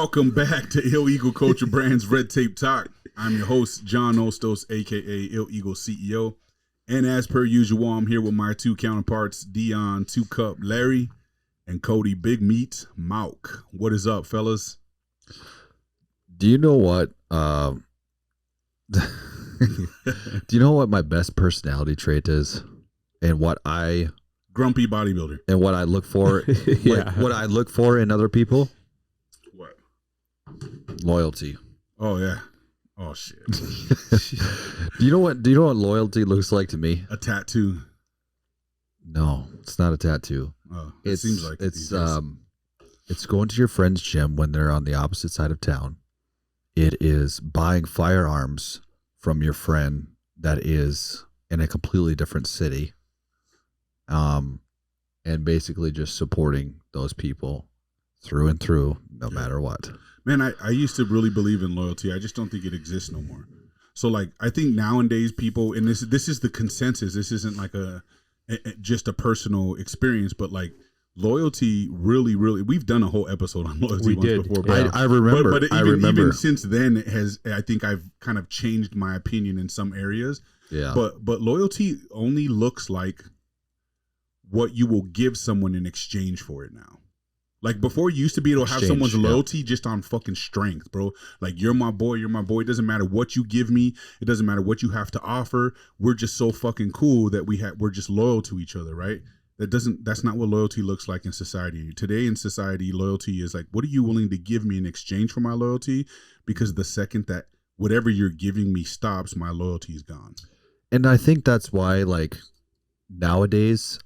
Welcome back to Ill Eagle Culture Brands Red Tape Talk. I'm your host, John Ostos, aka Ill Eagle CEO. And as per usual, I'm here with my two counterparts, Dion, 2 Cup, Larry, and Cody, Big Meat, Mauk. What is up, fellas? Do you know what? Do you know what my best personality trait is, and what I grumpy bodybuilder, and what I look for? What I look for in other people? What? Loyalty. Oh yeah. Oh shit. Do you know what loyalty looks like to me? A tattoo. No, it's not a tattoo. Oh, it seems like it's going to your friend's gym when they're on the opposite side of town. It is buying firearms from your friend that is in a completely different city, and basically just supporting those people through and through, no matter what. Man, I used to really believe in loyalty. I just don't think it exists no more. So, like, I think nowadays people, and this is the consensus. This isn't like just a personal experience, but like loyalty really, we've done a whole episode on loyalty before. But I remember. But even since then, I think I've kind of changed my opinion in some areas. Yeah. But loyalty only looks like what you will give someone in exchange for it now. Like before, you used to be able to have someone's loyalty just on fucking strength, bro. Like, you're my boy, you're my boy. It doesn't matter what you give me. It doesn't matter what you have to offer. We're just so fucking cool that we're just loyal to each other, right? That's not what loyalty looks like in society. Today in society, loyalty is like, what are you willing to give me in exchange for my loyalty? Because the second that whatever you're giving me stops, my loyalty is gone. And I think that's why, like, nowadays,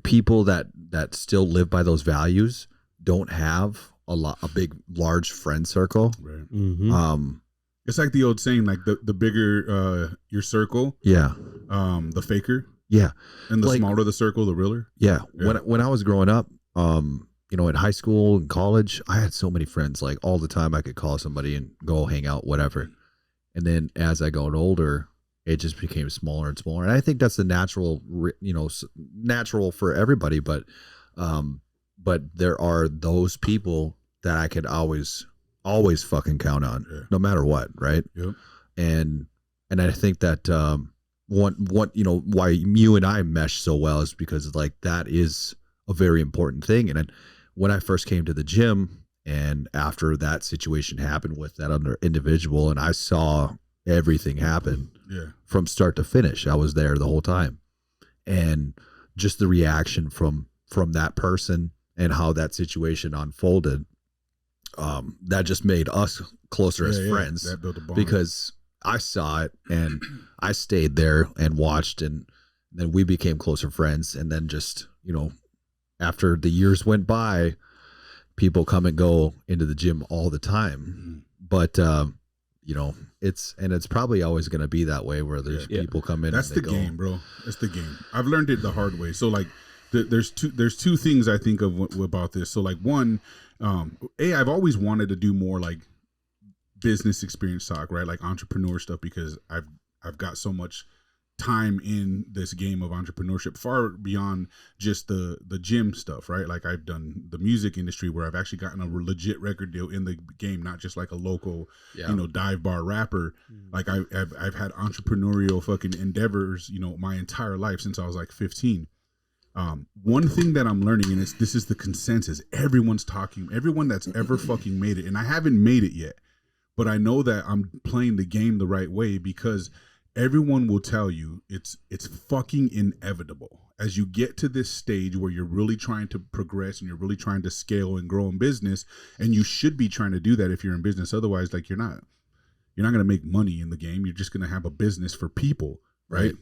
people that still live by those values don't have a big, large friend circle. Right. Mm-hmm. It's like the old saying, like the bigger your circle, the faker. Yeah. And the smaller the circle, the realer. Yeah. When I was growing up, in high school and college, I had so many friends. Like, all the time I could call somebody and go hang out, whatever. And then as I got older, it just became smaller and smaller. And I think that's the natural for everybody. But there are those people that I could always fucking count on, no matter what. Right. Yep. And I think that, why you and I mesh so well is because, like, that is a very important thing. And when I first came to the gym, and after that situation happened with that other individual, and I saw everything happen from start to finish, I was there the whole time, and just the reaction from that person and how that situation unfolded, that just made us closer as friends. That built a bond. Because I saw it and I stayed there and watched, and then we became closer friends. And then just, after the years went by, people come and go into the gym all the time. But, it's probably always going to be that way, where there's people come in. That's the game, bro. That's the game. I've learned it the hard way. So, like, there's two things I think of about this. So, like, one, I've always wanted to do more like business experience talk, right? Like entrepreneur stuff, because I've got so much time in this game of entrepreneurship, far beyond just the gym stuff, right? Like, I've done the music industry, where I've actually gotten a legit record deal in the game, not just like a local, dive bar rapper. Like, I've had entrepreneurial fucking endeavors, my entire life since I was like 15. One thing that I'm learning, and this is the consensus, everyone that's ever fucking made it, and I haven't made it yet, but I know that I'm playing the game the right way, because everyone will tell you it's fucking inevitable. As you get to this stage where you're really trying to progress and you're really trying to scale and grow in business, and you should be trying to do that if you're in business. Otherwise, like, you're not going to make money in the game. You're just going to have a business for people. Right.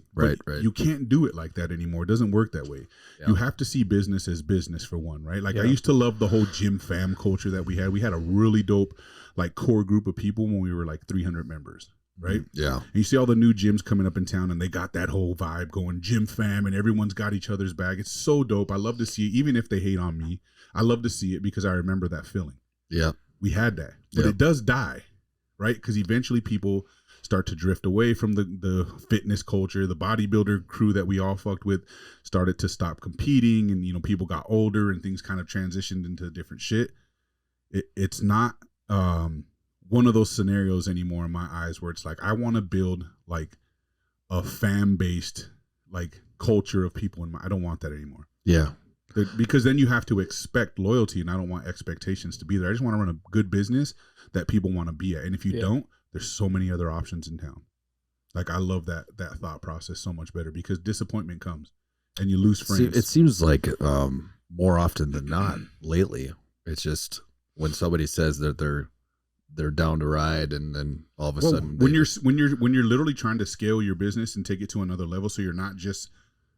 You can't do it like that anymore. It doesn't work that way. Yeah. You have to see business as business, for one, right? Like, I used to love the whole gym fam culture that we had. We had a really dope, like, core group of people when we were like 300 members, right? Yeah. And you see all the new gyms coming up in town, and they got that whole vibe going, gym fam, and everyone's got each other's back. It's so dope. I love to see it, even if they hate on me. I love to see it because I remember that feeling. Yeah. We had that. But it does die, right? Because eventually people start to drift away from the fitness culture. The bodybuilder crew that we all fucked with started to stop competing, and people got older and things kind of transitioned into different shit. it's not one of those scenarios anymore in my eyes where it's like I want to build like a fan based like culture of people I don't want that anymore. Yeah. Because then you have to expect loyalty, and I don't want expectations to be there. I just want to run a good business that people want to be at. And if you don't, there's so many other options in town. Like I love that thought process so much better, because disappointment comes and you lose friends. It seems like more often than not lately, it's just when somebody says that they're down to ride, and then all of a sudden when you're literally trying to scale your business and take it to another level, so you're not just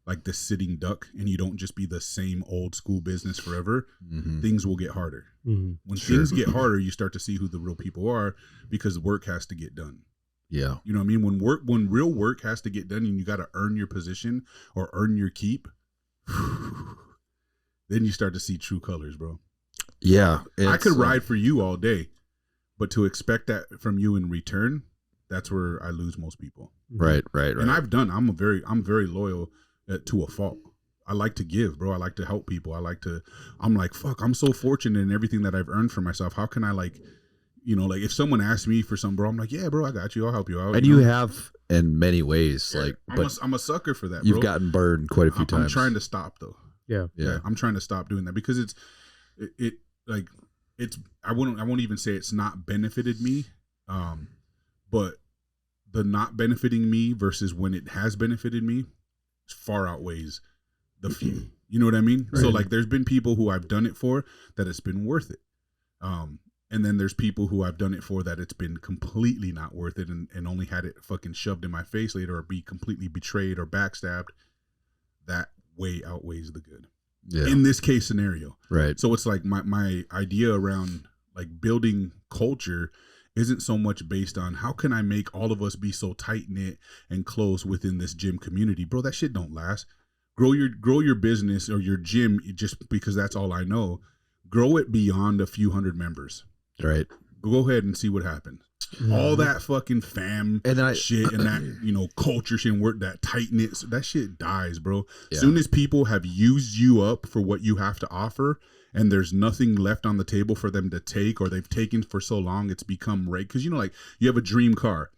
like the sitting duck, and you don't just be the same old school business forever, things will get harder. When things get harder, you start to see who the real people are, because work has to get done. Yeah. You know what I mean? When real work has to get done, and you got to earn your position or earn your keep, then you start to see true colors, bro. Yeah. I could ride for you all day, but to expect that from you in return, that's where I lose most people. Right. And I'm very loyal to a fault. I like to give, bro. I like to help people. I'm like, fuck, I'm so fortunate in everything that I've earned for myself. How can I like if someone asks me for something, bro, I'm like, yeah, bro, I got you. I'll help you out. And you have in many ways, like, I'm a sucker for that, bro. You've gotten burned quite a few times. I'm trying to stop though. Yeah. I'm trying to stop doing that, because I won't even say it's not benefited me. But the not benefiting me versus when it has benefited me far outweighs the few. You know what I mean? Right. So like there's been people who I've done it for that it's been worth it. And then there's people who I've done it for that it's been completely not worth it, and only had it fucking shoved in my face later, or be completely betrayed or backstabbed. That way outweighs the good. Yeah. In this case scenario. Right. So it's like my idea around like building culture isn't so much based on how can I make all of us be so tight knit and close within this gym community, bro. That shit don't last. Grow your business or your gym, just because that's all I know. Grow it beyond a few hundred members. Right. Go ahead and see what happens. All that fucking fam shit and that culture shit and work, that tight knit, that shit dies, bro. Yeah. Soon as people have used you up for what you have to offer, and there's nothing left on the table for them to take, or they've taken for so long, it's become right. Because like you have a dream car,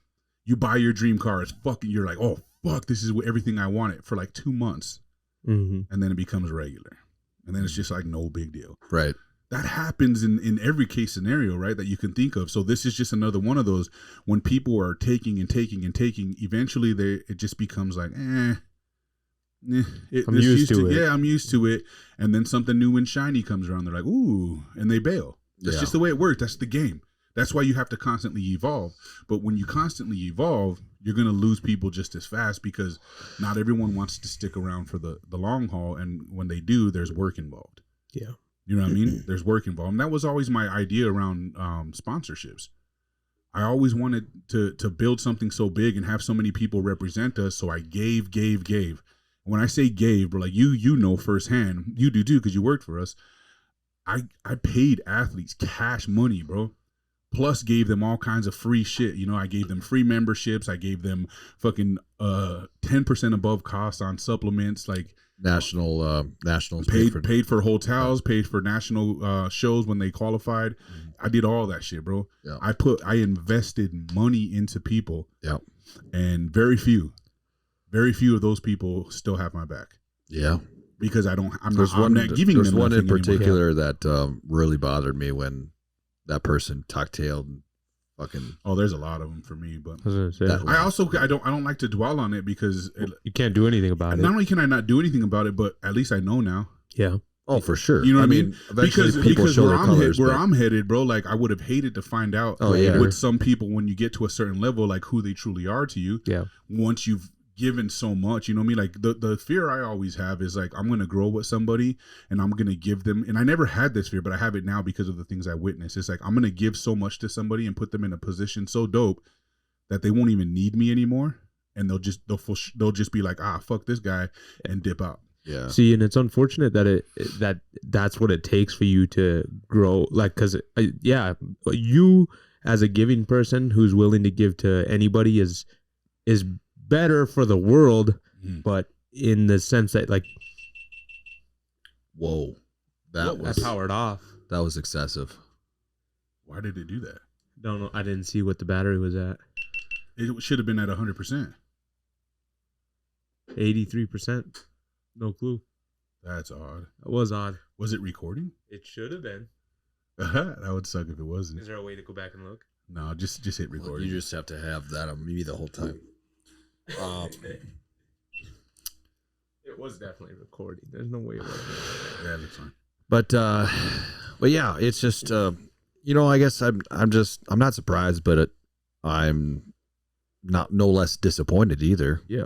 you buy your dream car, it's fucking, you're like, oh fuck, this is everything I wanted for like 2 months, and then it becomes regular, and then it's just like no big deal. Right. That happens in every case scenario, right, that you can think of. So this is just another one of those, when people are taking and taking and taking, eventually it just becomes like, I'm used to it. Yeah, I'm used to it. And then something new and shiny comes around. They're like, ooh, and they bail. That's just the way it works. That's the game. That's why you have to constantly evolve. But when you constantly evolve, you're going to lose people just as fast, because not everyone wants to stick around for the long haul. And when they do, there's work involved. Yeah. You know what I mean? There's work involved. And that was always my idea around sponsorships. I always wanted to build something so big and have so many people represent us. So I gave. When I say gave, bro, like you know firsthand, you do too, because you worked for us. I paid athletes cash money, bro. Plus gave them all kinds of free shit. I gave them free memberships. I gave them fucking 10% above cost on supplements, like nationals paid for hotels, paid for national shows when they qualified. I did all that shit, bro. Yeah. I invested money into people. Yeah. And very few of those people still have my back. Yeah. Because I'm not giving them. There's one in particular anymore. that really bothered me, when that person cocktailed and fucking. Oh, there's a lot of them for me, but I don't like to dwell on it, because you can't do anything about it. Not only can I not do anything about it, but at least I know now. Yeah. Oh, for sure. You know what I mean? Eventually Because show where their colors, I'm headed, bro, like I would have hated to find out with some people, when you get to a certain level, like who they truly are to you. Yeah. Once you've given so much, you know what I mean? Like the fear I always have is like, I'm going to grow with somebody and I'm going to give them, and I never had this fear, but I have it now because of the things I witnessed. It's like, I'm going to give so much to somebody and put them in a position so dope that they won't even need me anymore. And they'll just be like, fuck this guy, and dip out. Yeah. See, and it's unfortunate that that's what it takes for you to grow. Like, cause you as a giving person who's willing to give to anybody is better for the world, but in the sense that, like, whoa, that was powered off. That was excessive. Why did it do that? Don't know. I didn't see what the battery was at. It should have been at 100%. 83%. No clue. That's odd. That was odd. Was it recording? It should have been. That would suck if it wasn't. Is there a way to go back and look? No, just hit record. Well, you just have to have that on me the whole time. It was definitely recording. There's no way it wasn't. Yeah, that's fine. But yeah, it's just you know, I guess I'm not surprised, but I'm not no less disappointed either. Yeah.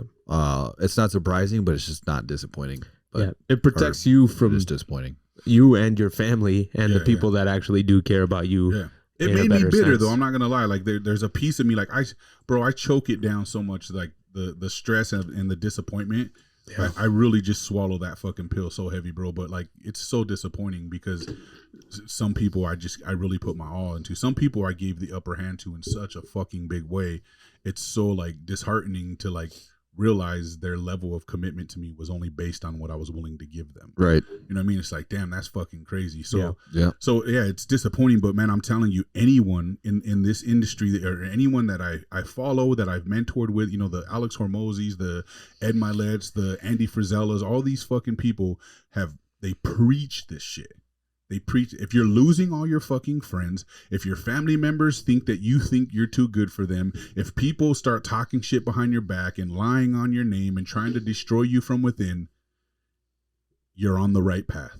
It's not surprising, but it's just not disappointing. But yeah, it protects you from it's disappointing. You and your family and the people that actually do care about you. Yeah. It made me bitter though. I'm not gonna lie. Like there's a piece of me like I choke it down so much, like the stress and the disappointment. Yeah. I really just swallow that fucking pill so heavy, bro. But like it's so disappointing because some people I really put my all into. Some people I gave the upper hand to in such a fucking big way. It's so like disheartening to like realize their level of commitment to me was only based on what I was willing to give them. Right. You know what I mean? It's like, damn, that's fucking crazy. So yeah. So yeah, it's disappointing, but man, I'm telling you, anyone in this industry or anyone that I follow, that I've mentored with, you know, the Alex Hormozis, the Ed Milets, the Andy Frizellas, all these fucking people they preach this shit. They preach, if you're losing all your fucking friends, if your family members think that you think you're too good for them, if people start talking shit behind your back and lying on your name and trying to destroy you from within, you're on the right path,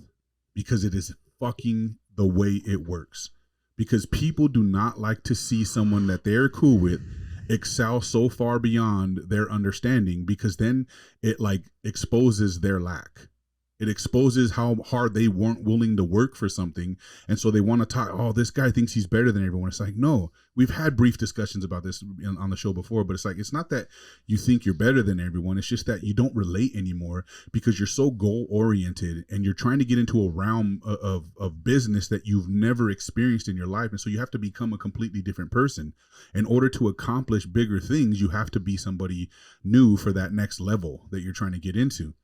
because it is fucking the way it works. Because people do not like to see someone that they're cool with excel so far beyond their understanding, because then it like exposes their lack. It exposes how hard they weren't willing to work for something. And so they want to talk, oh, this guy thinks he's better than everyone. It's like, no, we've had brief discussions about this on the show before, but it's like, it's not that you think you're better than everyone. It's just that you don't relate anymore because you're so goal oriented and you're trying to get into a realm of business that you've never experienced in your life. And so you have to become a completely different person. In order to accomplish bigger things, you have to be somebody new for that next level that you're trying to get into.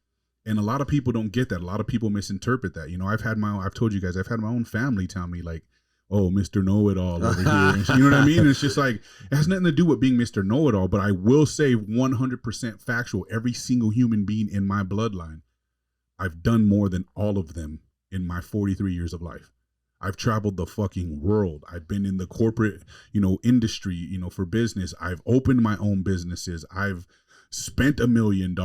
And a lot of people don't get that. A lot of people misinterpret that. You know, I've told you guys, I've had my own family tell me like, oh, Mr. Know-It-All over here. You know what I mean? And it's just like, it has nothing to do with being Mr. Know-It-All, but I will say 100% factual. Every single human being in my bloodline, I've done more than all of them in my 43 years of life. I've traveled the fucking world. I've been in the corporate, you know, industry, you know, for business. I've opened my own businesses. I've spent $1 million.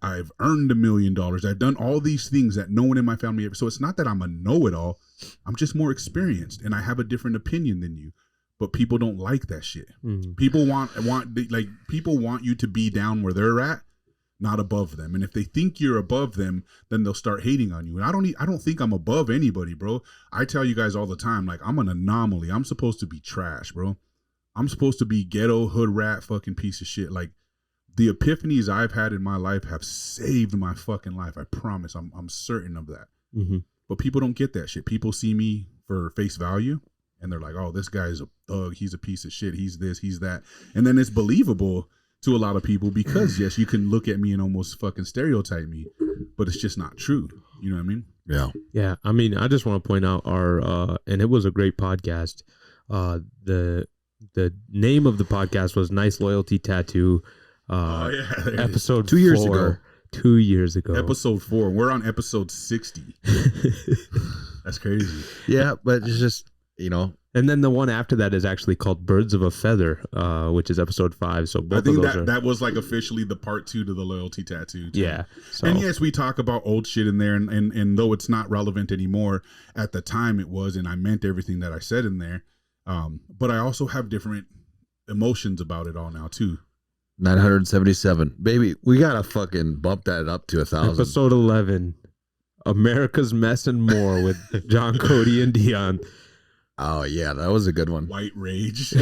I've earned $1 million. I've done all these things that no one in my family ever. So it's not that I'm a know-it-all. I'm just more experienced and I have a different opinion than you. But people don't like that shit. Mm-hmm. People want you to be down where they're at, not above them. And if they think you're above them, then they'll start hating on you. And I don't think I'm above anybody, bro. I tell you guys all the time, like, I'm an anomaly. I'm supposed to be trash, bro. I'm supposed to be ghetto hood rat fucking piece of shit. Like, the epiphanies I've had in my life have saved my fucking life. I promise. I'm certain of that. Mm-hmm. But people don't get that shit. People see me for face value and they're like, oh, this guy's a thug. He's a piece of shit. He's this, he's that. And then it's believable to a lot of people because, yes, you can look at me and almost fucking stereotype me, but it's just not true. You know what I mean? Yeah. Yeah. I mean, I just want to point out and it was a great podcast. The name of the podcast was Nice Loyalty Tattoo. Episode 2 years ago. 2 years ago. Episode 4. We're on episode 60. That's crazy. Yeah, but it's just, you know. And then the one after that is actually called Birds of a Feather, which is episode 5. So both I think of those that was like officially the part 2 to the loyalty tattoo. Too. Yeah. So. And yes, we talk about old shit in there, and though it's not relevant anymore, at the time it was, and I meant everything that I said in there. But I also have different emotions about it all now too. 977, baby. We gotta fucking bump that up to 1,000. Episode 11, America's Mess and More with John, Cody, and Dion. Oh yeah, that was a good one. White rage.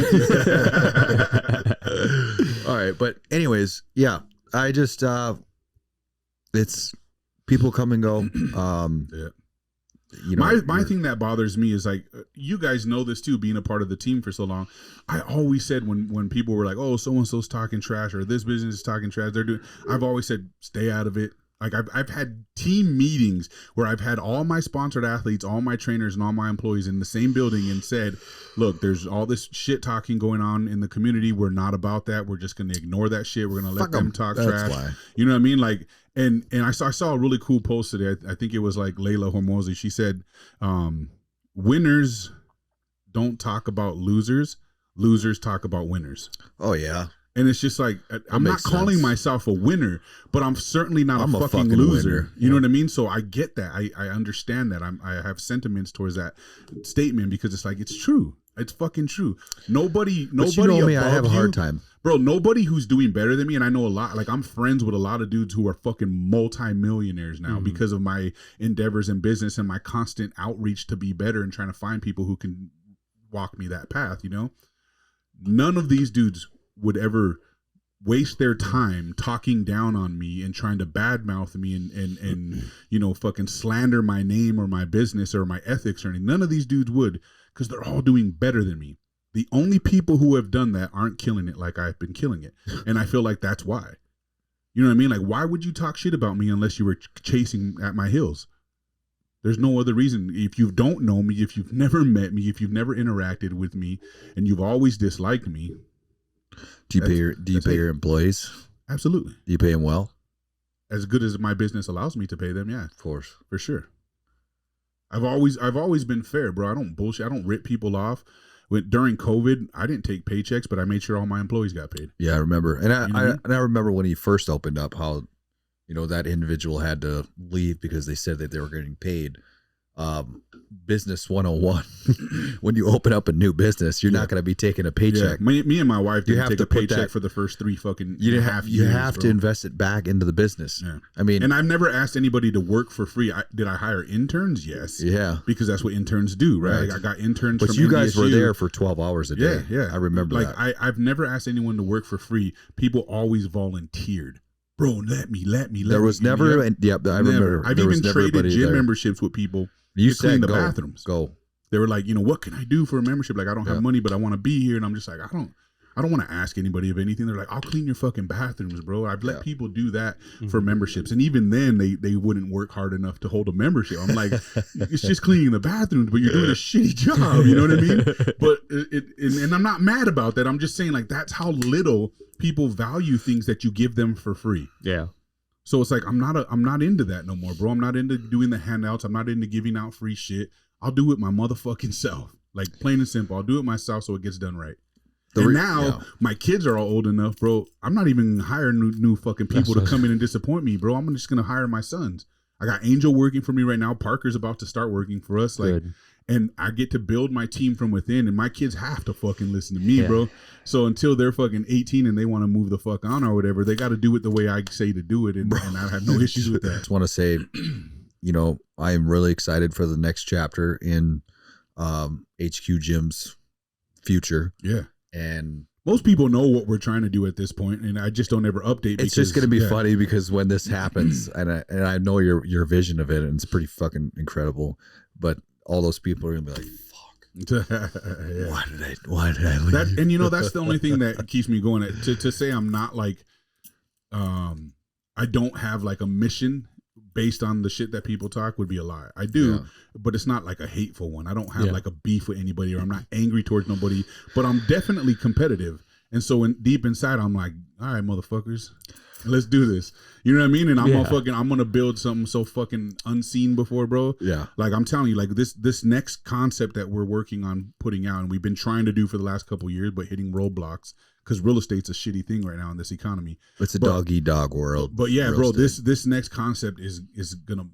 All right, but anyways, yeah, I just it's people come and go. Yeah. You know, my thing that bothers me is like, you guys know this too, being a part of the team for so long. I always said when people were like, oh, so and so's talking trash or this business is talking trash, I've always said, stay out of it, Like I've had team meetings where I've had all my sponsored athletes, all my trainers, and all my employees in the same building and said, look, there's all this shit talking going on in the community. We're not about that. We're just going to ignore that shit. We're going to let them talk trash. Why. You know what I mean? Like, and I saw a really cool post today. I think it was like Layla Hormozy. She said, winners don't talk about losers. Losers talk about winners. Oh yeah. And it's just like, I'm not calling myself a winner, but I'm certainly not a fucking loser. Winner. You know what I mean? So I get that. I understand that. I have sentiments towards that statement because it's like, it's true. It's fucking true. Nobody but you know me, I have a hard time. Bro, nobody who's doing better than me, and I know a lot, like I'm friends with a lot of dudes who are fucking multi-millionaires now because of my endeavors in business and my constant outreach to be better and trying to find people who can walk me that path, you know? None of these dudes would ever waste their time talking down on me and trying to badmouth me and you know, fucking slander my name or my business or my ethics or anything. None of these dudes would, because they're all doing better than me. The only people who have done that aren't killing it like I've been killing it. And I feel like that's why. You know what I mean? Like, why would you talk shit about me unless you were chasing at my heels? There's no other reason. If you don't know me, if you've never met me, if you've never interacted with me, and you've always disliked me, do you pay your employees? Absolutely. Do you pay them well? As good as my business allows me to pay them, yeah. Of course. For sure. I've always been fair, bro. I don't bullshit. I don't rip people off. During COVID, I didn't take paychecks, but I made sure all my employees got paid. Yeah, I remember. And I remember when he first opened up how, you know, that individual had to leave because they said that they were getting paid. Business 101. When you open up a new business, you're not going to be taking a paycheck. Yeah. Me and my wife didn't take a paycheck for the first 3 fucking half years. You have to invest it back into the business. Yeah. I mean, and I've never asked anybody to work for free. Did I hire interns? Yes. Yeah. Because that's what interns do, right? Like I got interns. But from you guys NDSU. were there for 12 hours a day. Yeah. I remember like that. I've never asked anyone to work for free. People always volunteered. Bro, let me. There was never. I remember. I've even traded gym memberships with people. You to clean said the bathrooms. Go. They were like, you know, what can I do for a membership? Like, I don't have money, but I want to be here. And I'm just like, I don't want to ask anybody of anything. They're like, I'll clean your fucking bathrooms, bro. I've let people do that for memberships. And even then they wouldn't work hard enough to hold a membership. I'm like, it's just cleaning the bathrooms, but you're doing a shitty job. You know what I mean? But and I'm not mad about that. I'm just saying, like, that's how little people value things that you give them for free. Yeah. So it's like, I'm not into that no more, bro. I'm not into doing the handouts. I'm not into giving out free shit. I'll do it my motherfucking self. Like, plain and simple. I'll do it myself so it gets done right. And now my kids are all old enough, bro. I'm not even hiring new fucking people to come in and disappoint me, bro. I'm just going to hire my sons. I got Angel working for me right now. Parker's about to start working for us. Like, and I get to build my team from within, and my kids have to fucking listen to me, bro. So until they're fucking 18 and they want to move the fuck on or whatever, they got to do it the way I say to do it, and I have no issues with that. I just want to say, you know, I am really excited for the next chapter in HQGims Future. Yeah. And most people know what we're trying to do at this point, and I just don't ever update. It's just going to be funny because when this happens, and I know your vision of it, and it's pretty fucking incredible, but all those people are going to be like, why did I leave? That, and you know, that's the only thing that keeps me going. To say I'm not like, I don't have like a mission based on the shit that people talk would be a lie. I do, but it's not like a hateful one. I don't have like a beef with anybody, or I'm not angry towards nobody, but I'm definitely competitive. And so deep inside, I'm like, all right, motherfuckers, let's do this. You know what I mean? And I'm gonna build something so fucking unseen before, bro. Yeah. Like, I'm telling you, like this next concept that we're working on putting out, and we've been trying to do for the last couple of years, but hitting roadblocks because real estate's a shitty thing right now in this economy. It's a dog-eat-dog world. But yeah, bro, this next concept is gonna.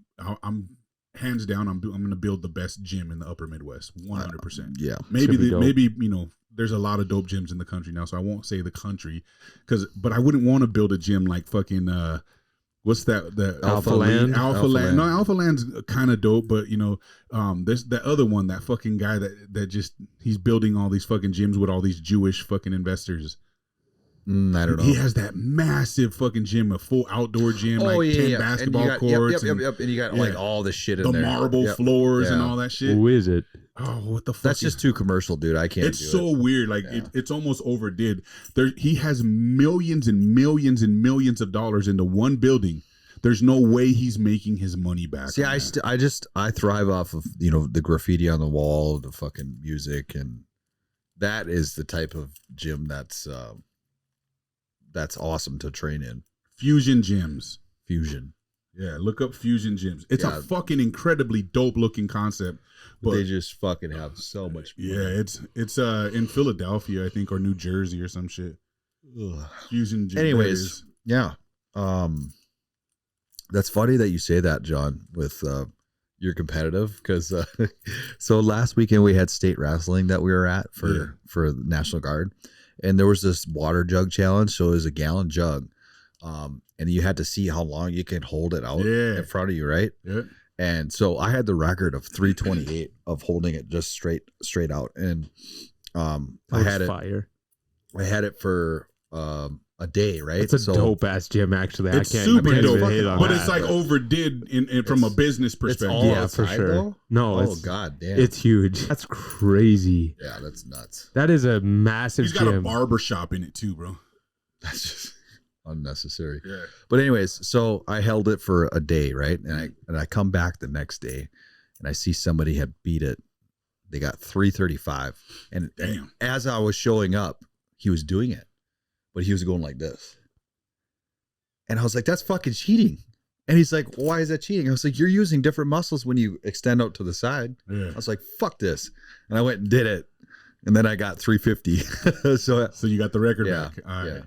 I'm hands down. I'm gonna build the best gym in the Upper Midwest, 100%. Yeah. Maybe you know. There's a lot of dope gyms in the country now, so I won't say the country, but I wouldn't want to build a gym like fucking what's that? The Alpha Land. No, Alpha Land's kind of dope, but you know, there's that other one, that fucking guy that just he's building all these fucking gyms with all these Jewish fucking investors. I don't know. He has that massive fucking gym, a full outdoor gym, 10 basketball courts. And you got like all the shit in the there. The marble floors and all that shit. Who is it? Oh, what the fuck? That's just too commercial, dude. I can't. It's so weird. Like it's almost overdid. He has millions and millions and millions of dollars into one building there's no way he's making his money back. See, I thrive off of, you know, the graffiti on the wall, the fucking music, and that is the type of gym that's awesome to train in. Fusion gyms. Fusion. Yeah, look up Fusion gyms. It's Yeah. a fucking incredibly dope looking concept. But They just fucking have so much money. yeah, it's in Philadelphia, I think, or New Jersey or some shit. Ugh. Fusion gyms. Anyways, yeah. That's funny that you say that, John, with you're competitive, because so last weekend we had state wrestling that we were at for the National Guard, and there was this water jug challenge. So it was a gallon jug, and you had to see how long you can hold it out in front of you, right? Yeah. And so I had the record of 328 of holding it just straight out, and I had it for a day, right? It's a dope ass gym, actually. It's I can't super even dope, hate on but that. it's like overdid from a business perspective. all Yeah, for outside, sure. though? No, Oh it's god damn. it's huge. That's crazy. Yeah, that's nuts. That is a massive He's got a gym. barber shop in it too, bro. That's just unnecessary. Yeah. But anyways, so I held it for a day, right? And I come back the next day and I see somebody had beat it. They got 335. And Damn. as I was showing up, he was doing it. But he was going like this. And I was like, that's fucking cheating. And he's like, why is that cheating? I was like, you're using different muscles when you extend out to the side. Yeah. I was like, fuck this. And I went and did it. And then I got 350. So you got the record Yeah, back. All right. yeah.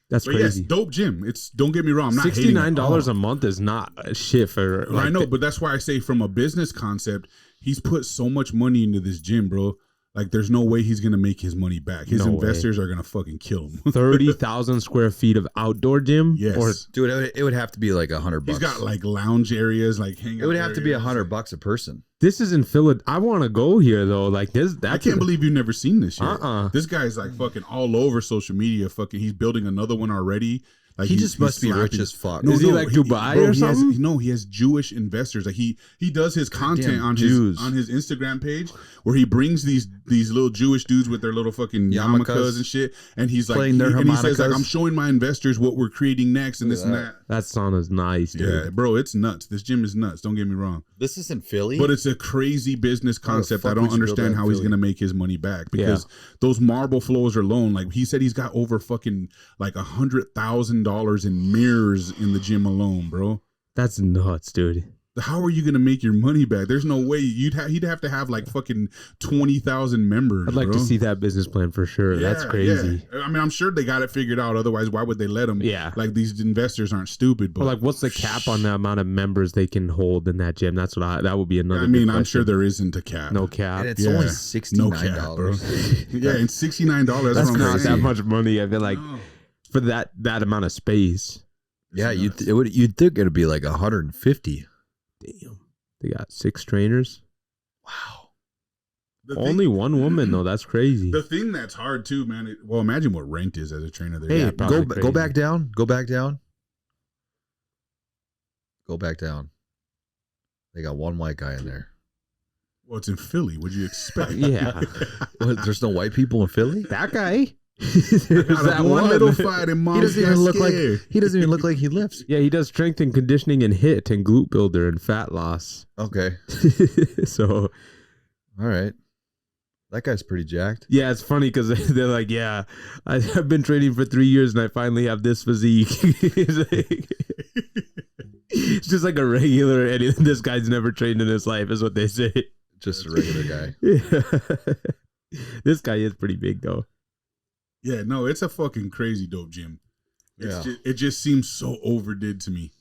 That's But yes, crazy. dope gym. Don't get me wrong. I'm not hating it. $69 a month is not shit for. Well, I know, but that's why I say from a business concept, he's put so much money into this gym, bro. Like, there's no way he's gonna make his money back. His No investors are gonna fucking kill him. 30,000 square feet of outdoor gym. Yes. Or Dude, it would have to be like $100. He's got like lounge areas, like hangout. It would have to be areas. $100 a person. this is in Philadelphia. I want to go here though. Like this. I can't believe you've never seen this yet. This guy's like fucking all over social media. Fucking, he's building another one already. Like He he's- just must he's be rich slapping- as fuck. Is he like Dubai or something? He has Jewish investors. Like he does his content Goddamn on Jews. his Instagram page where he brings these little Jewish dudes with their little fucking yarmulkes and shit, and he's like Playing their and he says like, harmonicas. I'm showing my investors what we're creating next and this and that. That song is nice, dude. Yeah, bro, it's nuts. This gym is nuts. Don't get me wrong, This is in Philly? but it's a crazy business concept. fuck I don't would you build understand that in how he's Philly? gonna make his money back because those marble floors alone, like he said, he's got over fucking like $100,000 in mirrors in the gym alone, bro. That's nuts, dude. How are you gonna make your money back? There's no way. He'd have to have like fucking 20,000 members. I'd like bro. to see that business plan for sure. That's Yeah, crazy. yeah. I mean, I'm sure they got it figured out. Otherwise, why would they let them? Yeah. Like these investors aren't stupid. But But like, what's the cap on the amount of members they can hold in that gym? That's what that would be another. I mean, good I'm sure question. there isn't a cap. no cap. and it's Yeah. only No $69. cap, bro. Yeah, and $69. That's what I'm not that saying. much money. I feel like No. for that amount of space. Yeah, you'd think it'd be like 150. Damn, they got 6 trainers. Wow. The Only thing, one woman though. That's crazy. the thing that's hard too, man. Well, imagine what ranked is as a trainer there. Hey, Yeah, probably go crazy. back down. Go back down. Go back down. They got one white guy in there. Well, it's in Philly. What'd you expect? Yeah. What, there's no white people in Philly? That guy. There's that one little fight in He Mom. doesn't even look like he lifts. Yeah, he does strength and conditioning and HIIT and glute builder and fat loss. Okay. So All right. That guy's pretty jacked. yeah, it's funny because they're like, yeah, I've been training for 3 years and I finally have this physique. It's just like a regular, and this guy's never trained in his life, is what they say. Just a regular guy. Yeah. This guy is pretty big though. Yeah, no, it's a fucking crazy dope gym. Yeah. It just seems so overdid to me.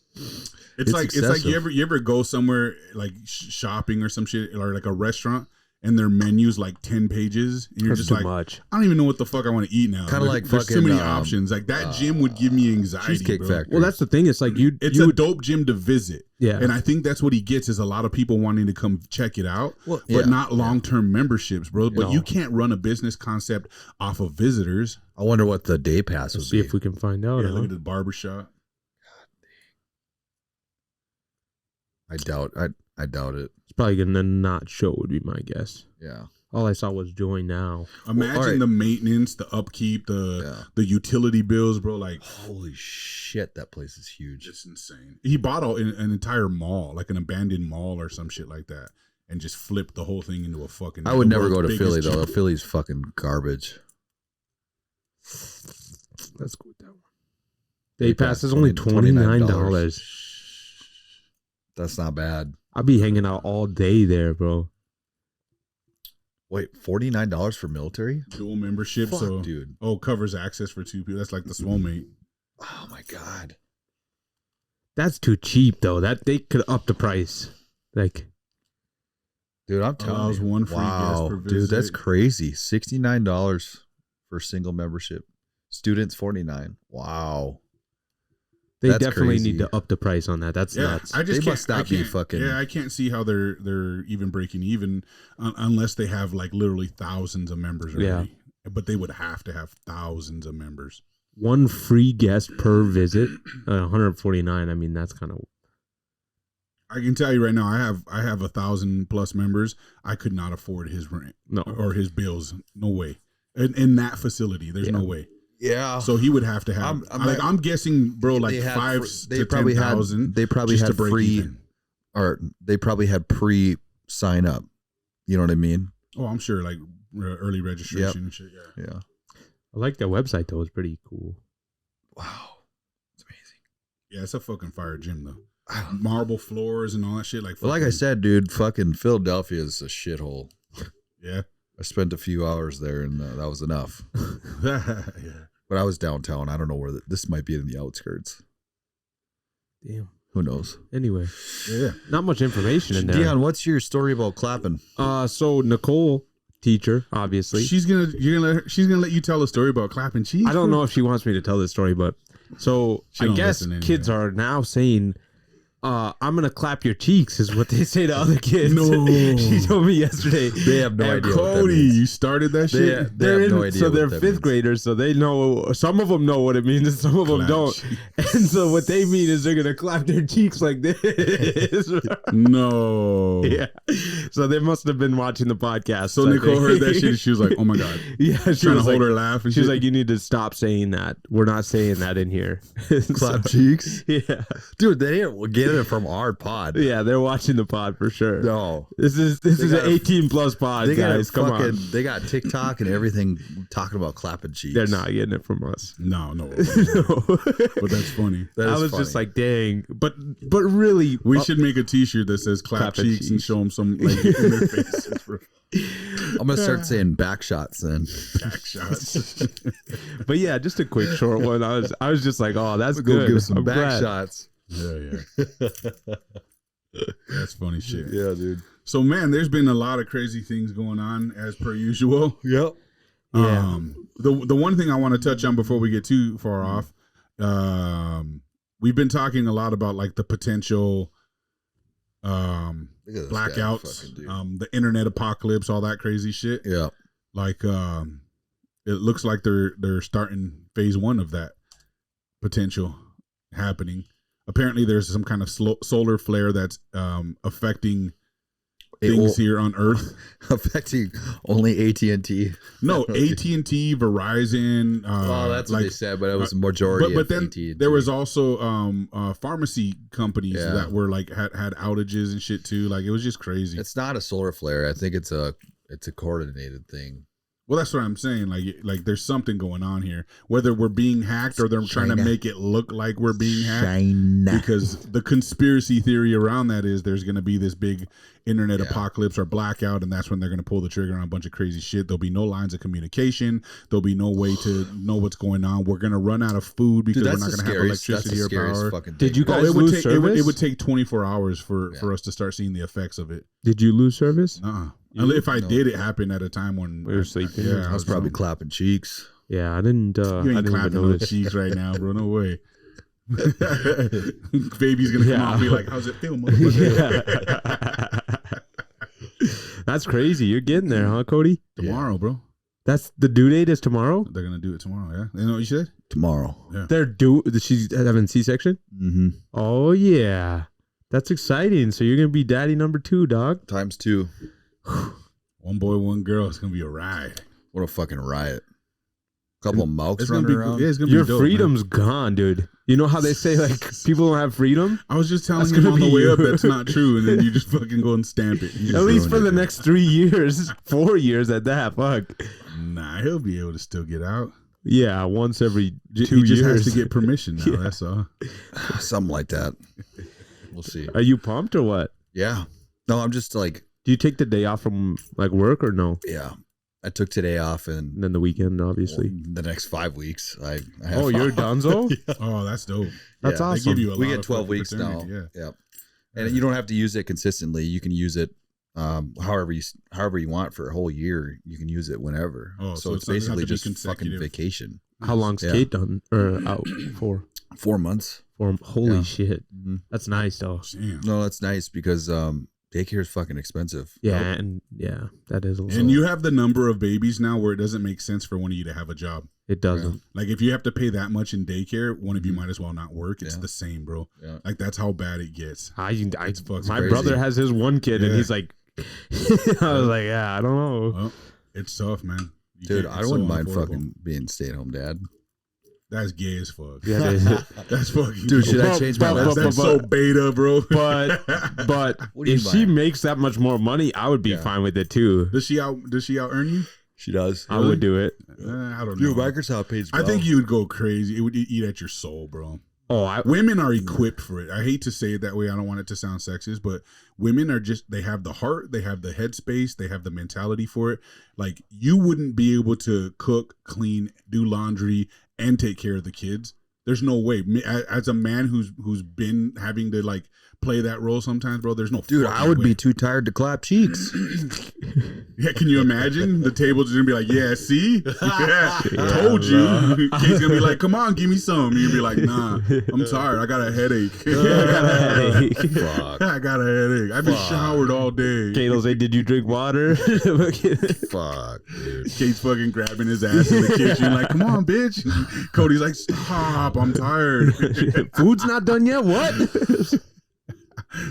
It's like excessive. you ever go somewhere like shopping or some shit or like a restaurant and their menu's like 10 pages and you're That's just too like much. I don't even know what the fuck I want to eat now. Kinda like there's too fucking, many options. Like that gym would give me anxiety. Cheesecake bro. Factory. Well, that's the thing. It's like It's a dope gym to visit. Yeah. And I think that's what he gets is a lot of people wanting to come check it out, Well, but yeah, not long-term memberships, bro. But No. you can't run a business concept off of visitors. I wonder what the day pass would Let's see be. if we can find out. Yeah, huh? look at the barbershop. I doubt it. It's probably gonna not show, would be my guess. Yeah. All I saw was join now. Imagine the maintenance, the upkeep, the utility bills, bro. Like, holy shit, that place is huge. It's insane. He bought an entire mall, like an abandoned mall or some shit like that, and just flipped the whole thing into a fucking. I would never go to Philly though. Philly's fucking garbage. Let's go with that one. Day pass is only $29. That's not bad. I'll be hanging out all day there, bro. Wait, $49 for military? Dual membership, Fuck, so dude. Covers access for 2 people. That's like the Swole-mate. Oh my god. That's too cheap though. That they could up the price. Like, dude, I'm telling you. One free guest per visit. Dude, that's crazy. $69 for single membership. Students $49. Wow. They That's definitely crazy. need to up the price on that. That's nuts. I just They must not be fucking. Yeah, I can't see how they're even breaking even unless they have like literally thousands of members already. Yeah. But they would have to have thousands of members. One free guest per visit, 149. I mean, that's kind of. I can tell you right now, I have 1,000+ members. I could not afford his rent, or his bills. No way. In that facility, there's no way. Yeah. So he would have to have. I'm guessing, bro, like 5 to 10,000. They probably had free, or they probably had pre-sign up. You know what I mean? Oh, I'm sure, like early registration and shit. Yeah. Yeah. I like their website though. It's pretty cool. Wow, it's amazing. Yeah, it's a fucking fire gym though. Marble floors and all that shit. Like, like I said, dude, fucking Philadelphia is a shithole. Yeah. I spent a few hours there, and that was enough. Yeah. But I was downtown. I don't know where this might be in the outskirts. Damn. Who knows? Anyway, yeah, not much information in there. Dion, what's your story about clapping? So Nicole, teacher, obviously, she's gonna let you tell a story about clapping cheeks. I don't know if she wants me to tell this story, but so I guess kids are now saying, I'm gonna clap your cheeks is what they say to other kids. No. She told me yesterday. They have no idea. Cody, you started that shit. They have no idea. So they're fifth graders, so they know. Some of them know what it means, and some of them don't. Cheeks. And so what they mean is they're gonna clap their cheeks like this. No. Yeah. So they must have been watching the podcast. So Nicole heard that shit, and she was like, "Oh my god." Yeah. She trying was to hold her laugh. And she was like, "You need to stop saying that. We're not saying that in here." Clap cheeks. Yeah. Dude, they didn't get it from our pod. Yeah, they're watching the pod for sure. No, this is an 18+ pod, guys. Come on, they got TikTok and everything talking about clapping cheeks. They're not getting it from us. No. But that's funny. I was just like, dang. But really, we should make a T-shirt that says "clap cheeks" and show them some like in their faces. I'm gonna start saying back shots then. Back shots. But yeah, just a quick short one. I was just like, oh, that's good. Go give some back shots. Yeah. That's funny shit. Yeah, dude. So man, there's been a lot of crazy things going on as per usual. Yep. Yeah. The one thing I want to touch on before we get too far off, we've been talking a lot about like the potential blackouts, the internet apocalypse, all that crazy shit. Yeah. Like it looks like they're starting phase 1 of that potential happening. Apparently there's some kind of solar flare that's affecting things here on Earth. Affecting only AT&T. No, AT&T, Verizon. That's what they said, but it was a majority. But then AT&T. there was also pharmacy companies that were like had outages and shit too. Like it was just crazy. It's not a solar flare. I think it's a coordinated thing. Well, that's what I'm saying. Like there's something going on here. Whether we're being hacked or they're trying to make it look like we're being hacked. Because the conspiracy theory around that is there's going to be this big internet apocalypse or blackout, and that's when they're going to pull the trigger on a bunch of crazy shit. There'll be no lines of communication. There'll be no way to know what's going on. We're going to run out of food because we're not going to have electricity or power. Did you guys lose service? It would take 24 hours for us to start seeing the effects of it. Did you lose service? If I did, it happened at a time when we were sleeping. Yeah, I was probably clapping cheeks. Yeah, I didn't. You ain't clapping those cheeks right now, bro. No way. Baby's gonna come out and be like, "How's it feel, motherfucker?" That's crazy. You're getting there, huh, Cody? Tomorrow, bro. That's the due date is tomorrow. They're gonna do it tomorrow. Yeah, you know what you said? Tomorrow. Yeah. They're she's having C-section. Mm-hmm. Oh yeah, that's exciting. So you're gonna be daddy number 2, dog. Times 2. One boy, one girl. It's gonna be a ride. What a fucking riot. Couple of mouths It's gonna running be around. yeah, it's gonna Your be dope, freedom's man. gone, dude. You know how they say like people don't have freedom? I was just telling That's him gonna on the be way you. up that's not true, and then you just fucking go and stamp it. You At just least ruined for it, the dude. next 3 years, 4 years at that. Fuck. Nah, he'll be able to still get out. Yeah, once every 2 He just years. has to get permission now. Yeah. That's all. Something like that. We'll see. Are you pumped or what? Yeah. No, I'm just like, Do you take the day off from like work or no? yeah. I took today off and And then the weekend, obviously. the next 5 weeks. I have Oh, you're off. donezo? Oh, that's dope. That's Yeah. awesome. They give you a We lot get of 12 fucking weeks now. paternity, Yeah. Yep. And you don't have to use it consistently. You can use it however you want for a whole year. You can use it whenever. Oh, so so it's it doesn't have basically to be just fucking consecutive. vacation. How long's Yeah. Kate done or out for? 4 months. Holy Yeah. shit. Mhm. That's nice though. Damn. No, that's nice because daycare is fucking expensive. Yeah, and yeah, that is also. And you have the number of babies now where it doesn't make sense for one of you to have a job. It doesn't. Like if you have to pay that much in daycare, one of you might as well not work. It's Yeah. the same, bro. Yeah. Like that's how bad it gets. It's fucking my crazy. brother has his one kid and Yeah. he's like, I was like, yeah, I don't know. Well, it's tough, man. You Dude, can't- I it's wouldn't so mind unaffordable. fucking being stay-at-home dad. That's gay as fuck. Yeah, it is. That's fucking. Dude, should I But- change my but- last That's name? so beta, bro. But What do you if she mean? makes that much more money, I would be Yeah. fine with it too. Does she out earn you? She does. I would do it. I don't Dude, know. Microsoft pays I think you would go crazy. It would eat at your soul, bro. Oh, Women are equipped for it. I hate to say it that way. I don't want it to sound sexist, but women are just, they have the heart, they have the headspace, they have the mentality for it. Like you wouldn't be able to cook, clean, do laundry, and take care of the kids. There's no way. As a man who's been having to like play that role sometimes, bro, there's no Dude, fucking I would way. be too tired to clap cheeks. Yeah, can you imagine? The table's just gonna be like, yeah, see? Yeah, told you. Kate's gonna be like, come on, give me some. You're gonna be like, nah, I'm tired. I got a headache. Fuck. I got a headache. I've been showered all day. Kato'll say, "Did you drink water?" Fuck, dude. Kate's fucking grabbing his ass in the kitchen, like, come on, bitch. And Cody's like, stop, I'm tired. Food's not done yet. What?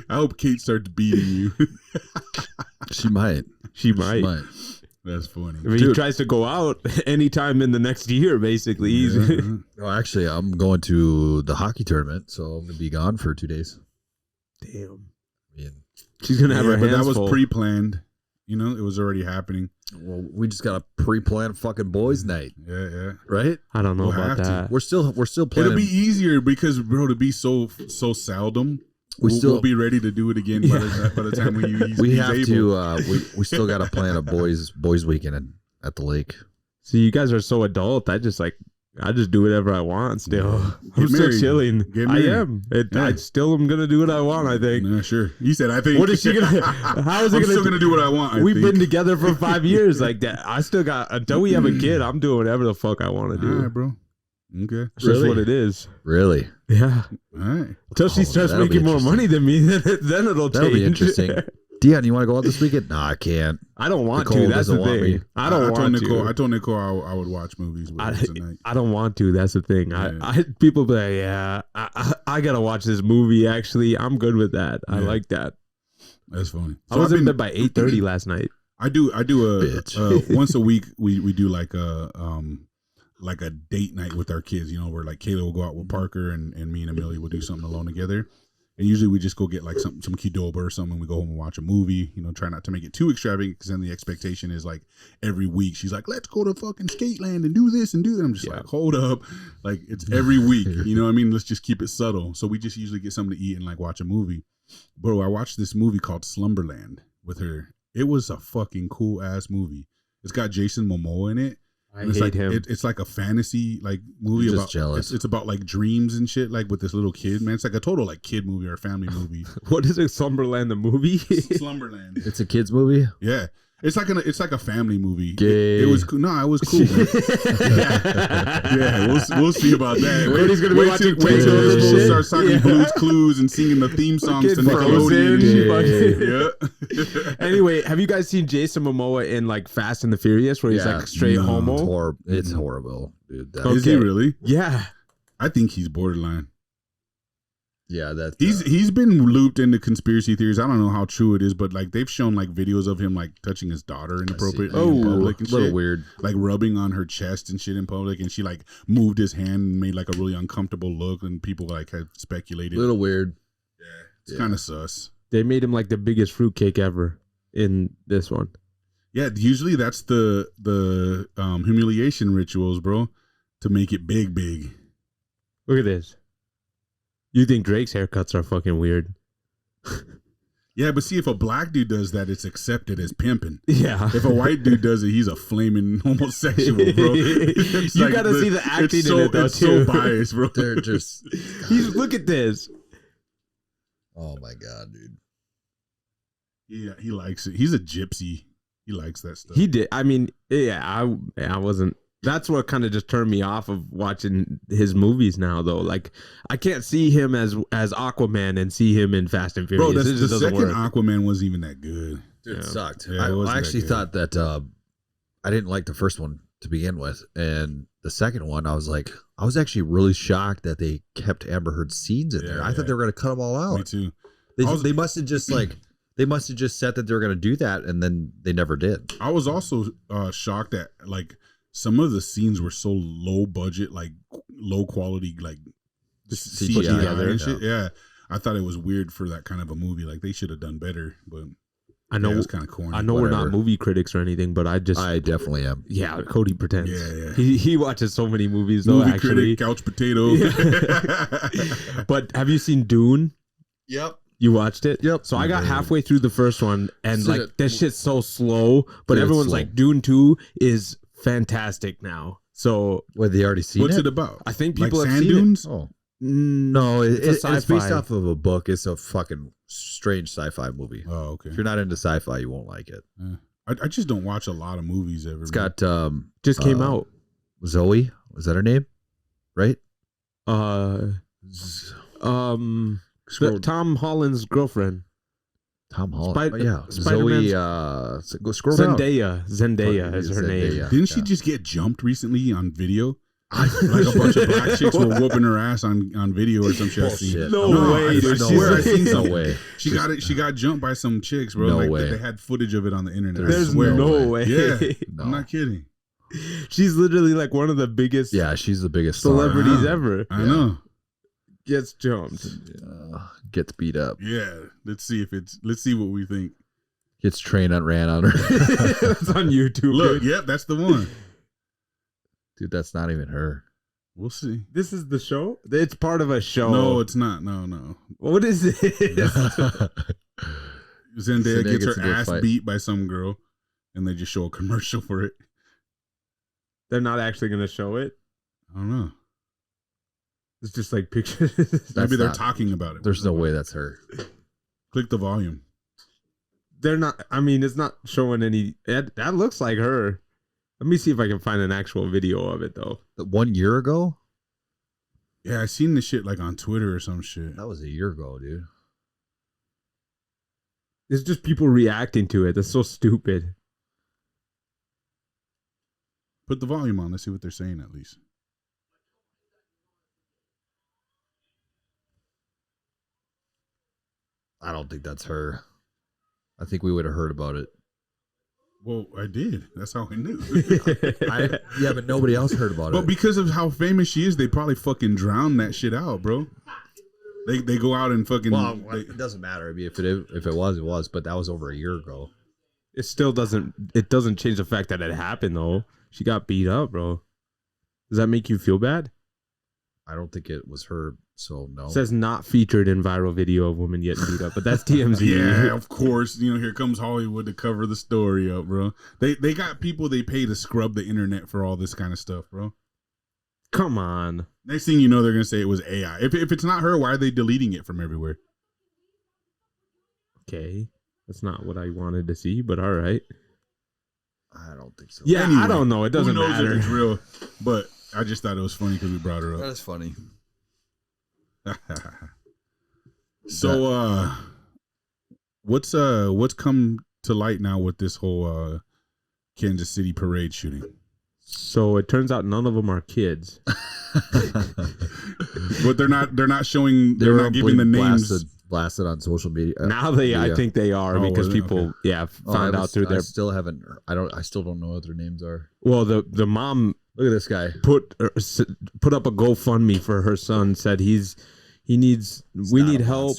I hope Kate starts beating you. She might. She might. That's funny. If he tries to go out anytime in the next year, basically, he's Yeah. No, actually, I'm going to the hockey tournament, so I'm gonna be gone for 2 days. damn. I mean, She's gonna have her but hands that was full. pre-planned. You know, it was already happening. well, we just got a pre-planned fucking boys' night, Yeah. right? I don't know We'll about have to. that. We're still planning. It'll be easier because, bro, to be so seldom. We'll be ready to do it again by the time he's have able. to. We still got to plan a boys weekend at the lake. See, you guys are so adult. I just do whatever I want still. Get I'm still married. chilling. Get I married. am. Yeah. I still am gonna do what I want. I think. Yeah, sure. You said I think. What is she gonna? How is it I'm gonna? still gonna do what I want. We've been together for 5 years. Like that. I still got until we have a kid. I'm doing whatever the fuck I want to do. All right, bro. Okay. That's just Really? what it is. Really? Yeah. All right. Until she Oh, starts that'll be making more money than me, then it'll That'll change. be interesting. Dion, you want to go out this weekend? No, I can't. I don't want Nicole to. That's the doesn't want thing. me. I don't told want Nicole, to. I told Nicole I would watch movies with her tonight. I don't want to. That's the thing. Yeah. People be like, yeah, I gotta watch this movie. Actually, I'm good with that. I Yeah. like that. That's funny. I was in bed by 8:30 last night. I do Bitch. once a week we do like a date night with our kids, you know, where like Kayla will go out with Parker and me and Amelia will do something alone together. And usually we just go get like some Qdoba or something. We go home and watch a movie, you know, try not to make it too extravagant because then the expectation is like every week she's like, let's go to fucking Skateland and do this and do that. I'm just like, hold up. Like it's every week, you know what I mean? Let's just keep it subtle. So we just usually get something to eat and like watch a movie. Bro, I watched this movie called Slumberland with her. It was a fucking cool ass movie. It's got Jason Momoa in it. I And it's hate like, him. It's like a fantasy like movie You're about just jealous. It's about like dreams and shit, like with this little kid, man. It's like a total like kid movie or a family movie. What is it? Slumberland the movie? Slumberland. It's a kids movie. Yeah. It's like a family movie. Gay. It was cool. No, it was cool. Man. Yeah, we'll see about that. Cody's gonna be watching wait till Taylor this and fool shit. starts talking Yeah. Blue's Clues and singing the theme songs to Fucking Nickelodeon. Frozen. Yeah. Anyway, have you guys seen Jason Momoa in like Fast and the Furious, where he's Yeah. like straight No. homo? It's horrible, dude. That- Is he Okay. really? Yeah. I think he's borderline. Yeah, that he's been looped into conspiracy theories. I don't know how true it is, but like they've shown like videos of him like touching his daughter inappropriately in public and shit. Little weird. Like rubbing on her chest and shit in public, and she like moved his hand and made like a really uncomfortable look, and people like had speculated. Little weird. Yeah, it's kind of sus. They made him like the biggest fruitcake ever in this one. Yeah, usually that's the humiliation rituals, bro, to make it big. Look at this. You think Drake's haircuts are fucking weird? Yeah, but see, if a black dude does that, it's accepted as pimping. Yeah. If a white dude does it, he's a flaming homosexual, bro. You gotta see the acting in it, though, it's too. so biased, bro. They're just. Look at this. Oh my god, dude. Yeah, he likes it. He's a gypsy. He likes that stuff. He did. I mean, yeah, I wasn't. That's what kind of just turned me off of watching his movies now, though. Like, I can't see him as Aquaman and see him in Fast and Furious. Bro, It just the doesn't second work. Aquaman wasn't even that good. Dude, it sucked. Yeah, it wasn't I actually that thought that I didn't like the first one to begin with, and the second one, I was actually really shocked that they kept Amber Heard's scenes in there. I thought they were going to cut them all out. Me too. They must have just said that they were going to do that, and then they never did. I was also shocked that like some of the scenes were so low budget, like low quality, like CGI and shit. Yeah, I thought it was weird for that kind of a movie. Like they should have done better, but I know it was kind of corny. I know we're not movie critics or anything, but I definitely am. Yeah, Cody pretends. Yeah. He watches so many movies though. Movie Actually, critic, couch potato. Yeah. But have you seen Dune? Yep. You watched it? Yep. So I got halfway through the first one, and That's like it. that shit's so slow. But Dude, it's everyone's slow. like, Dune 2 is fantastic now. So Wait, they already seen What's it? it about? I think Like people have sand seen dunes? Oh. No, It's a based sci-fi. off of a book. It's a fucking strange sci-fi movie. Oh, okay. If you're not into sci-fi, you won't like it. I just don't watch a lot of movies ever. It's got Just came out. Zoe. Was that her name? Right? Tom Holland's girlfriend. Tom Holland. Spider- Zoe. Scroll down. Zendaya is her name. Zendaya. Didn't she just get jumped recently on video? Like a bunch of black chicks were whooping her ass on video or some shit. I seen. Bullshit. No way, I dude. swear I seen No something. way. She got jumped by some chicks, bro. No like, way. They had footage of it on the internet. I There's swear. no way. Yeah, No. I'm not kidding. She's literally like one of the biggest Yeah, she's the biggest star. celebrities Wow. ever. I know. Gets jumped. Gets beat up. Yeah, let's see what we think. Gets train ran on her. It's on YouTube. Look, dude. yep, that's the one. Dude, that's not even her. We'll see. This is the show? It's part of a show. No, it's not. No. What is this? Zendaya gets into her a ass fight. beat by some girl, and they just show a commercial for it. They're not actually going to show it. I don't know. It's just like pictures. Maybe they're not- talking about it. There's no way that's her. Click the volume. They're not. I mean, it's not showing any. That looks like her. Let me see if I can find an actual video of it though. 1 year ago? Yeah, I seen this shit like on Twitter or some shit. That was a year ago, dude. It's just people reacting to it. That's so stupid. Put the volume on. Let's see what they're saying at least. I don't think that's her. I think we would have heard about it. Well, I did. That's how I knew. Yeah, but nobody else heard about But it. because of how famous she is, they probably fucking drown that shit out, bro. They go out and fucking. Well, it doesn't matter. I mean, if it was, it was. But that was over a year ago. It still doesn't. It doesn't change the fact that it happened though. She got beat up, bro. Does that make you feel bad? I don't think it was her. So no. It says not featured in viral video of woman getting beat up, but that's TMZ. Yeah, of course. You know, here comes Hollywood to cover the story up, bro. They got people they pay to scrub the internet for all this kind of stuff, bro. Come on. Next thing you know, they're gonna say it was AI. If it's not her, why are they deleting it from everywhere? Okay, that's not what I wanted to see, but all right. I don't think so. Yeah, Anyway, I don't know. It doesn't who knows matter. if it's real, but I just thought it was funny because we brought her That up. is funny. So, what's come to light now with this whole Kansas City parade shooting? So it turns out none of them are kids. but they're not showing. They're not giving the names. Blasted on social media. Now I think they are because people, found out through their. I still don't know what their names are. Well, the mom. Look at this guy. Put up a GoFundMe for her son. Said we need help.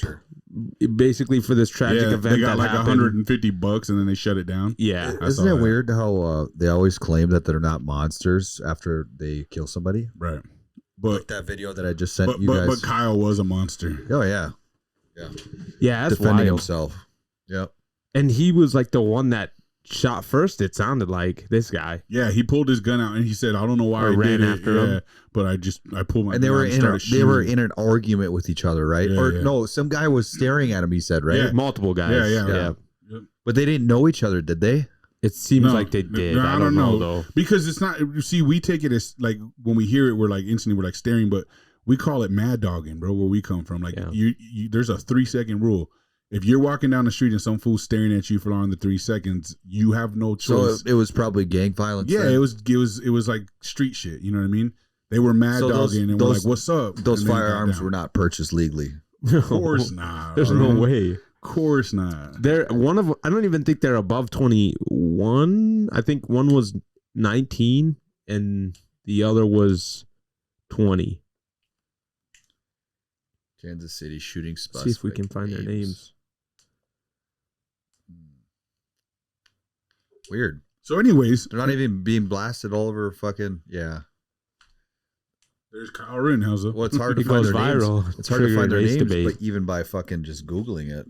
Basically for this tragic event they got that like happened. $150 and then they shut it down. Yeah, isn't it weird how they always claim that they're not monsters after they kill somebody? Right, but like that video that I just sent you guys. But Kyle was a monster. Oh yeah. Yeah, that's defending wild. himself. Yep. And he was like the one that shot first. It sounded like this guy. Yeah, he pulled his gun out and he said, "I don't know why I ran did after him." But I pulled my and they gun were and they were in an argument with each other, right? Yeah, or yeah. no, some guy was staring at him. He said, right? Yeah. Multiple guys. Yeah. But they didn't know each other, did they? It seems No, like they did. no, I don't know though. because it's not. You see, we take it as like when we hear it, we're like instantly we're like staring, but we call it mad dogging, bro. Where we come from, like you there's a 3-second rule. If you're walking down the street and some fool's staring at you for longer than 3 seconds, you have no choice. So it was probably gang violence. Yeah, then? it was like street shit. You know what I mean? They were mad dogging and were like, "What's up?" Those And then firearms were not purchased legally. Of course not. There's bro. no way. Of course not. They're one of. I don't even think they're above 21. I think one was 19 and the other was 20. Kansas City shooting suspect. See if we can find their names. Weird. So, anyways, They're not even being blasted all over fucking there's Kyle Rittenhouse. Well, it's hard to It find goes their viral. names. It's hard to find their Trigger names, race debate. but even by fucking just Googling it.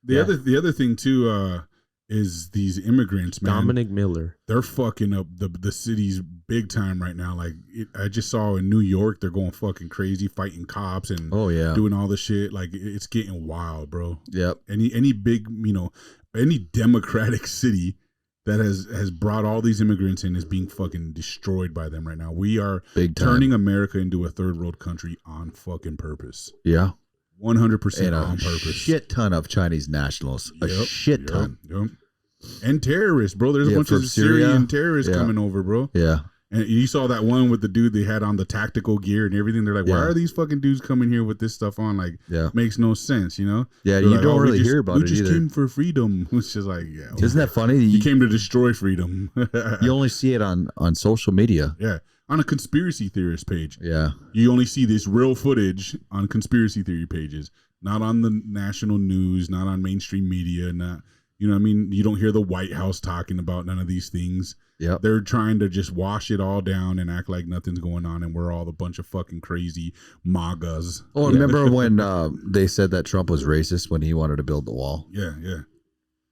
The other thing too is these immigrants, man. Dominic Miller. They're fucking up the cities big time right now. Like I just saw in New York, they're going fucking crazy, fighting cops and doing all this shit. Like it's getting wild, bro. Yep. Any big, any democratic city that has brought all these immigrants in is being fucking destroyed by them right now. We are Big time. turning America into a third world country on fucking purpose. Yeah. 100% And on a purpose. shit ton of Chinese nationals. A shit ton. Yep. And terrorists, bro. There's a bunch of from Syria. Syrian terrorists coming over, bro. Yeah. And you saw that one with the dude they had on the tactical gear and everything. They're like, why are these fucking dudes coming here with this stuff on? Like, makes no sense, Yeah, They're you like, don't really hear we about it just either. came for freedom. Which is like, Isn't that funny? You came to destroy freedom. You only see it on social media. Yeah. On a conspiracy theorist page. Yeah. You only see this real footage on conspiracy theory pages, not on the national news, not on mainstream media, not, you know what I mean? You don't hear the White House talking about none of these things. Yeah. They're trying to just wash it all down and act like nothing's going on and we're all a bunch of fucking crazy MAGAs. Oh, remember when they said that Trump was racist when he wanted to build the wall? Yeah.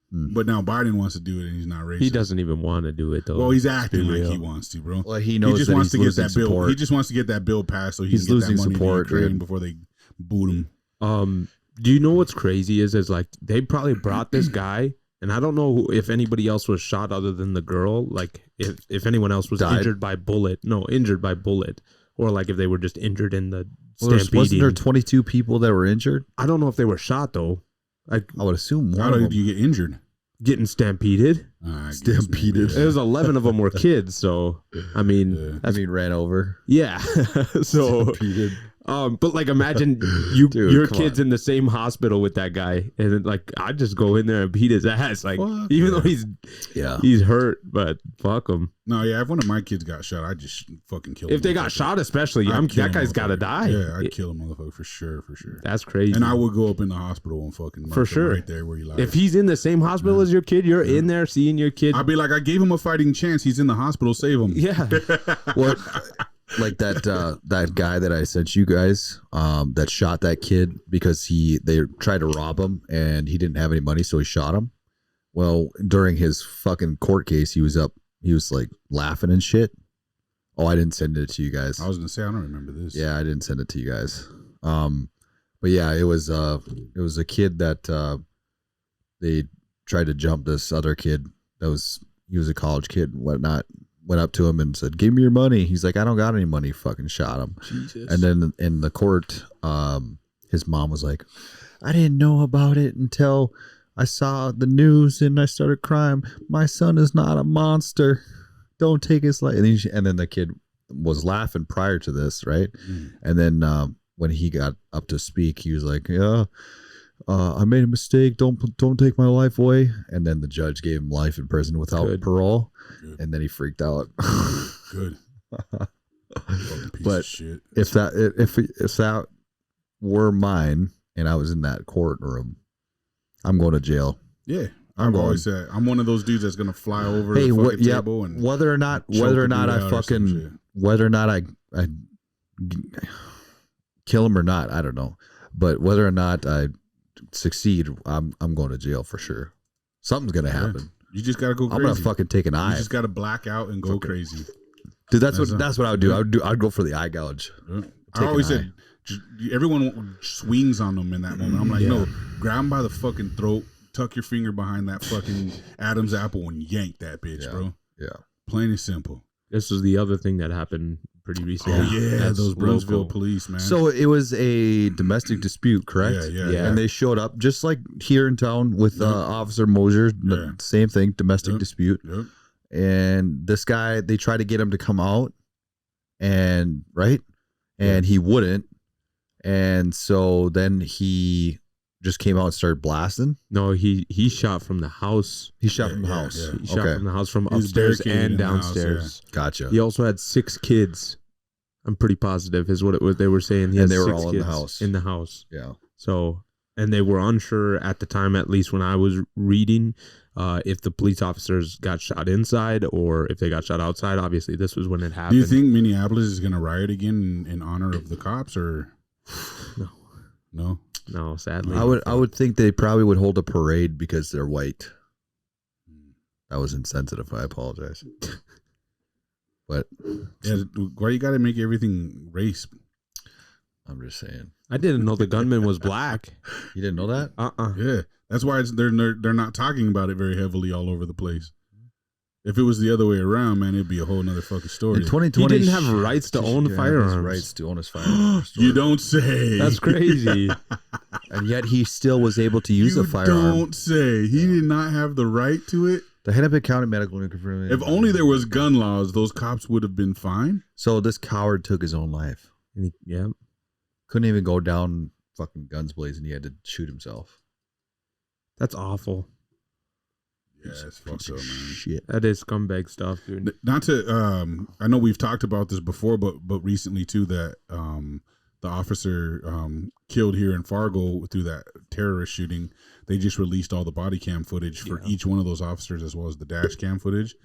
But now Biden wants to do it and he's not racist. He doesn't even want to do it though. Well, he's acting like he wants to, bro. Well, he knows he just that wants he's to get losing that bill. support. He just wants to get that bill passed so He's can get losing that money support, to Ukraine dude. before they boot him. Do you know what's crazy is like they probably brought this guy, and I don't know if anybody else was shot other than the girl. Like if anyone else was injured by bullet, or like if they were just injured in the stampeding. Wasn't there 22 people that were injured? I don't know if they were shot though. Like I would assume one How of did them. you get injured? getting stampeded. Stampeded. It was 11 of them were kids, so I mean, I mean, ran over. yeah. So, Stampeded. but like, imagine you Dude, your come kid's on. in the same hospital with that guy, and then, like, I'd just go in there and beat his ass, like, Fuck even yeah. though he's hurt, but fuck him. No, yeah, if one of my kids got shot, I'd just fucking kill him. If they got shot, especially, that guy's got to die. Yeah, I'd kill a motherfucker for sure. That's crazy. And I would go up in the hospital and fucking For mark him sure. right there where he lies. If he's in the same hospital as your kid, you're in there seeing your kid. I'd be like, I gave him a fighting chance. He's in the hospital. Save him. Yeah. What, like that guy that I sent you guys, that shot that kid because they tried to rob him and he didn't have any money, so he shot him. Well, during his fucking court case, he was like laughing and shit. Oh, I didn't send it to you guys. I was gonna say I don't remember this. Yeah, I didn't send it to you guys. But yeah, it was a kid that they tried to jump this other kid he was a college kid and whatnot. Went up to him and said, "Give me your money." He's like, "I don't got any money." Fucking shot him. Jesus. And then in the court, his mom was like, "I didn't know about it until I saw the news and I started crying. My son is not a monster. Don't take his life." And then the kid was laughing prior to this, right? And then when he got up to speak, he was like, "Yeah, I made a mistake. Don't take my life away." And then the judge gave him life in prison without parole. Good. And then he freaked out. Good. But if that were mine and I was in that courtroom, I'm going to jail. Yeah. I've always said I'm one of those dudes that's gonna fly over the fucking table and whether or not I kill him or not, I don't know. But whether or not I succeed, I'm going to jail for sure. Something's gonna happen. You just gotta go crazy. I'm gonna fucking take an eye. You just gotta black out and go crazy. Dude, that's what I would do. I'd go for the eye gouge. Yeah. I always said everyone swings on them in that moment. I'm like, no, grab him by the fucking throat. Tuck your finger behind that fucking Adam's apple and yank that bitch, bro. Yeah. Plain and simple. This was the other thing that happened pretty recently. Oh, yeah. Those Burnsville police, man. So it was a domestic dispute, correct? Yeah. And they showed up just like here in town with Officer Mosier. Same thing, domestic dispute. Yep. And this guy, they tried to get him to come out and he wouldn't. And so then he just came out and started blasting. No, he shot from the house. He shot from the house. Yeah. He shot from the house, from upstairs and downstairs. Gotcha. He also had 6 kids. I'm pretty positive is what it was. They were saying he had they were 6 all kids in the house. Yeah. So, and they were unsure at the time, at least when I was reading, if the police officers got shot inside or if they got shot outside. Obviously, this was when it happened. Do you think Minneapolis is going to riot again in honor of the cops, or no? No, sadly. I would think they probably would hold a parade because they're white. That was insensitive. I apologize. But why you got to make everything race? I'm just saying. I didn't know the gunman was black. You didn't know that? Yeah, that's why they're not talking about it very heavily all over the place. If it was the other way around, man, it'd be a whole nother fucking story. In 2020, he didn't have rights to own firearms. Rights to own his firearms. You don't say. That's crazy. And yet he still was able to use a firearm. You don't say. He did not have the right to it. The Hennepin County Medical Information. If only there was gun laws, those cops would have been fine. So this coward took his own life. Yeah. Couldn't even go down fucking guns blazing. He had to shoot himself. That's awful. Yeah, it's fucked up, man. Shit. That is scumbag stuff, dude. Not to, I know we've talked about this before, but recently too, that the officer killed here in Fargo through that terrorist shooting. They just released all the body cam footage for each one of those officers, as well as the dash cam footage.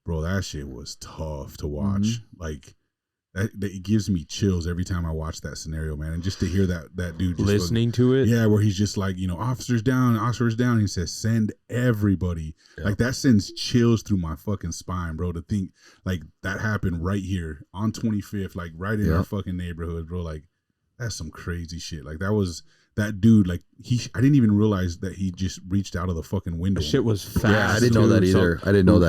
Bro, that shit was tough to watch. Mm-hmm. Like, it gives me chills every time I watch that scenario, man. And just to hear that dude just listening to it, where he's just like, officers down. He says, send everybody. Yep. Like, that sends chills through my fucking spine, bro. To think like that happened right here on 25th, like right in our fucking neighborhood, bro. Like, that's some crazy shit. Like, that dude, like, I didn't even realize that he just reached out of the fucking window. That shit was fast. Yeah, I didn't know that either.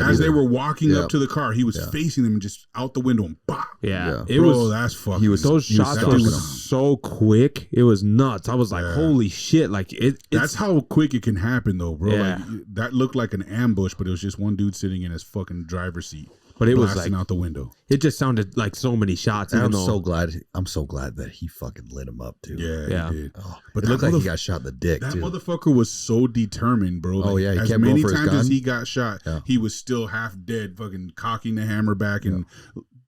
As they were walking up to the car, he was facing them and just out the window and bop. Yeah. That's fucking. Those shots were so quick. It was nuts. I was like, holy shit. Like, that's how quick it can happen, though, bro. Yeah. Like, that looked like an ambush, but it was just one dude sitting in his fucking driver's seat. But it was like out the window. It just sounded like so many shots. I'm so glad that he fucking lit him up too. Yeah. He did. Oh, but it looked like he got shot in the dick. That motherfucker was so determined, bro. Like, he as kept many going for his times gun. as he got shot, he was still half dead, fucking cocking the hammer back and